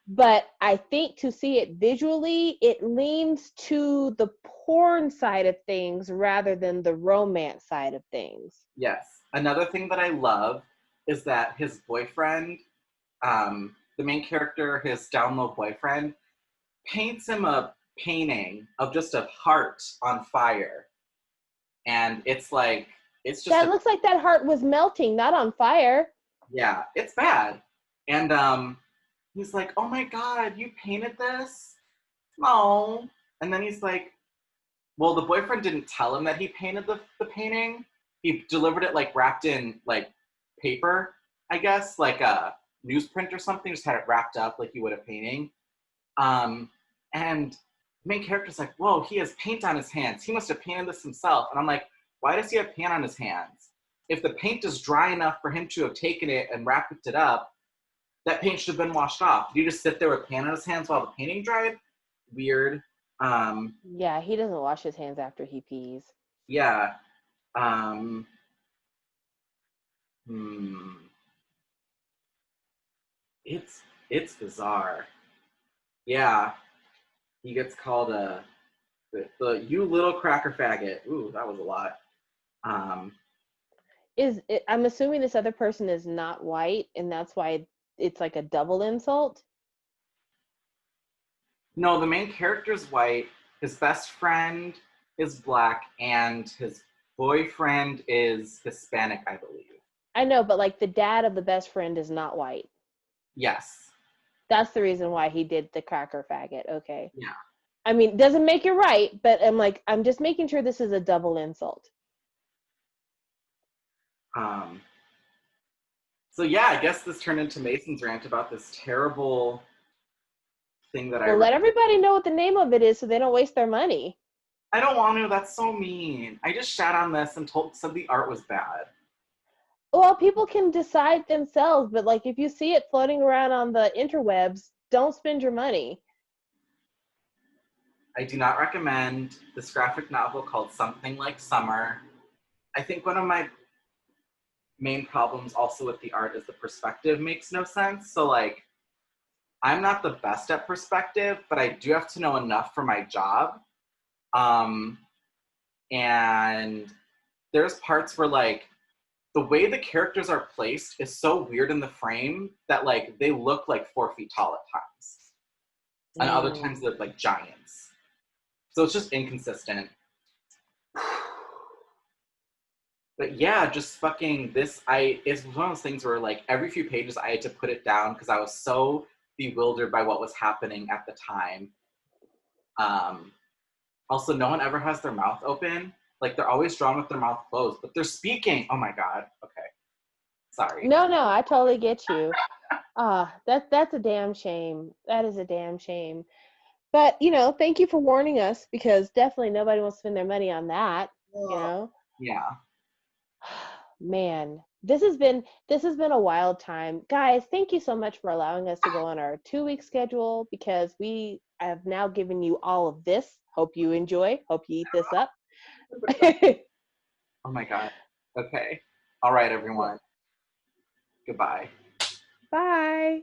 But I think to see it visually, it leans to the porn side of things rather than the romance side of things. Yes. Another thing that I love is that his boyfriend, the main character, his down low boyfriend, paints him a painting of just a heart on fire. And it's like, it's just— That looks like that heart was melting, not on fire. Yeah, it's bad. And he's like, oh my God, you painted this? No. And then he's like, well, the boyfriend didn't tell him that he painted the painting. He delivered it like wrapped in like paper, I guess, like a newsprint or something, just had it wrapped up like you would a painting. And the main character's like, whoa, he has paint on his hands. He must have painted this himself. And I'm like, why does he have paint on his hands? If the paint is dry enough for him to have taken it and wrapped it up, that paint should have been washed off. Did he just sit there with paint on his hands while the painting dried? Weird. Yeah, he doesn't wash his hands after he pees. Yeah. Um, hmm. It's bizarre. Yeah. He gets called the you little cracker faggot. Ooh, that was a lot. Um, I'm assuming this other person is not white, and that's why it's like a double insult. no, the main character's white. His best friend is black, and his boyfriend is Hispanic, I believe. I know, but like the dad of the best friend is not white. Yes. That's the reason why he did the cracker faggot. Okay. Yeah. I mean, doesn't make it right, but I'm just making sure this is a double insult. Um, so yeah, I guess this turned into Mason's rant about this terrible thing that I Well, read. let everybody know what the name of it is so they don't waste their money. I don't want to. That's so mean. I just shat on this and said the art was bad. Well, people can decide themselves, but like if you see it floating around on the interwebs, don't spend your money. I do not recommend this graphic novel called Something Like Summer. I think one of my main problems also with the art is the perspective makes no sense. So like I'm not the best at perspective, but I do have to know enough for my job. Um, and there's parts where like the way the characters are placed is so weird in the frame that like they look like 4 feet tall at times. And other times they're like giants. So it's just inconsistent. But yeah, just fucking this. It's one of those things where like every few pages I had to put it down because I was so bewildered by what was happening at the time. Um, Also, no one ever has their mouth open. Like they're always drawn with their mouth closed, but they're speaking. Oh my god. Okay, sorry. No, no, I totally get you. That's a damn shame. That is a damn shame. But thank you for warning us because definitely nobody wants to spend their money on that. You know, Yeah. man, this has been a wild time, guys. Thank you so much for allowing us to go on our 2-week schedule because we have now given you all of this. Hope you enjoy. Hope you eat this up. Oh my god. Okay. All right, everyone. Goodbye. Bye.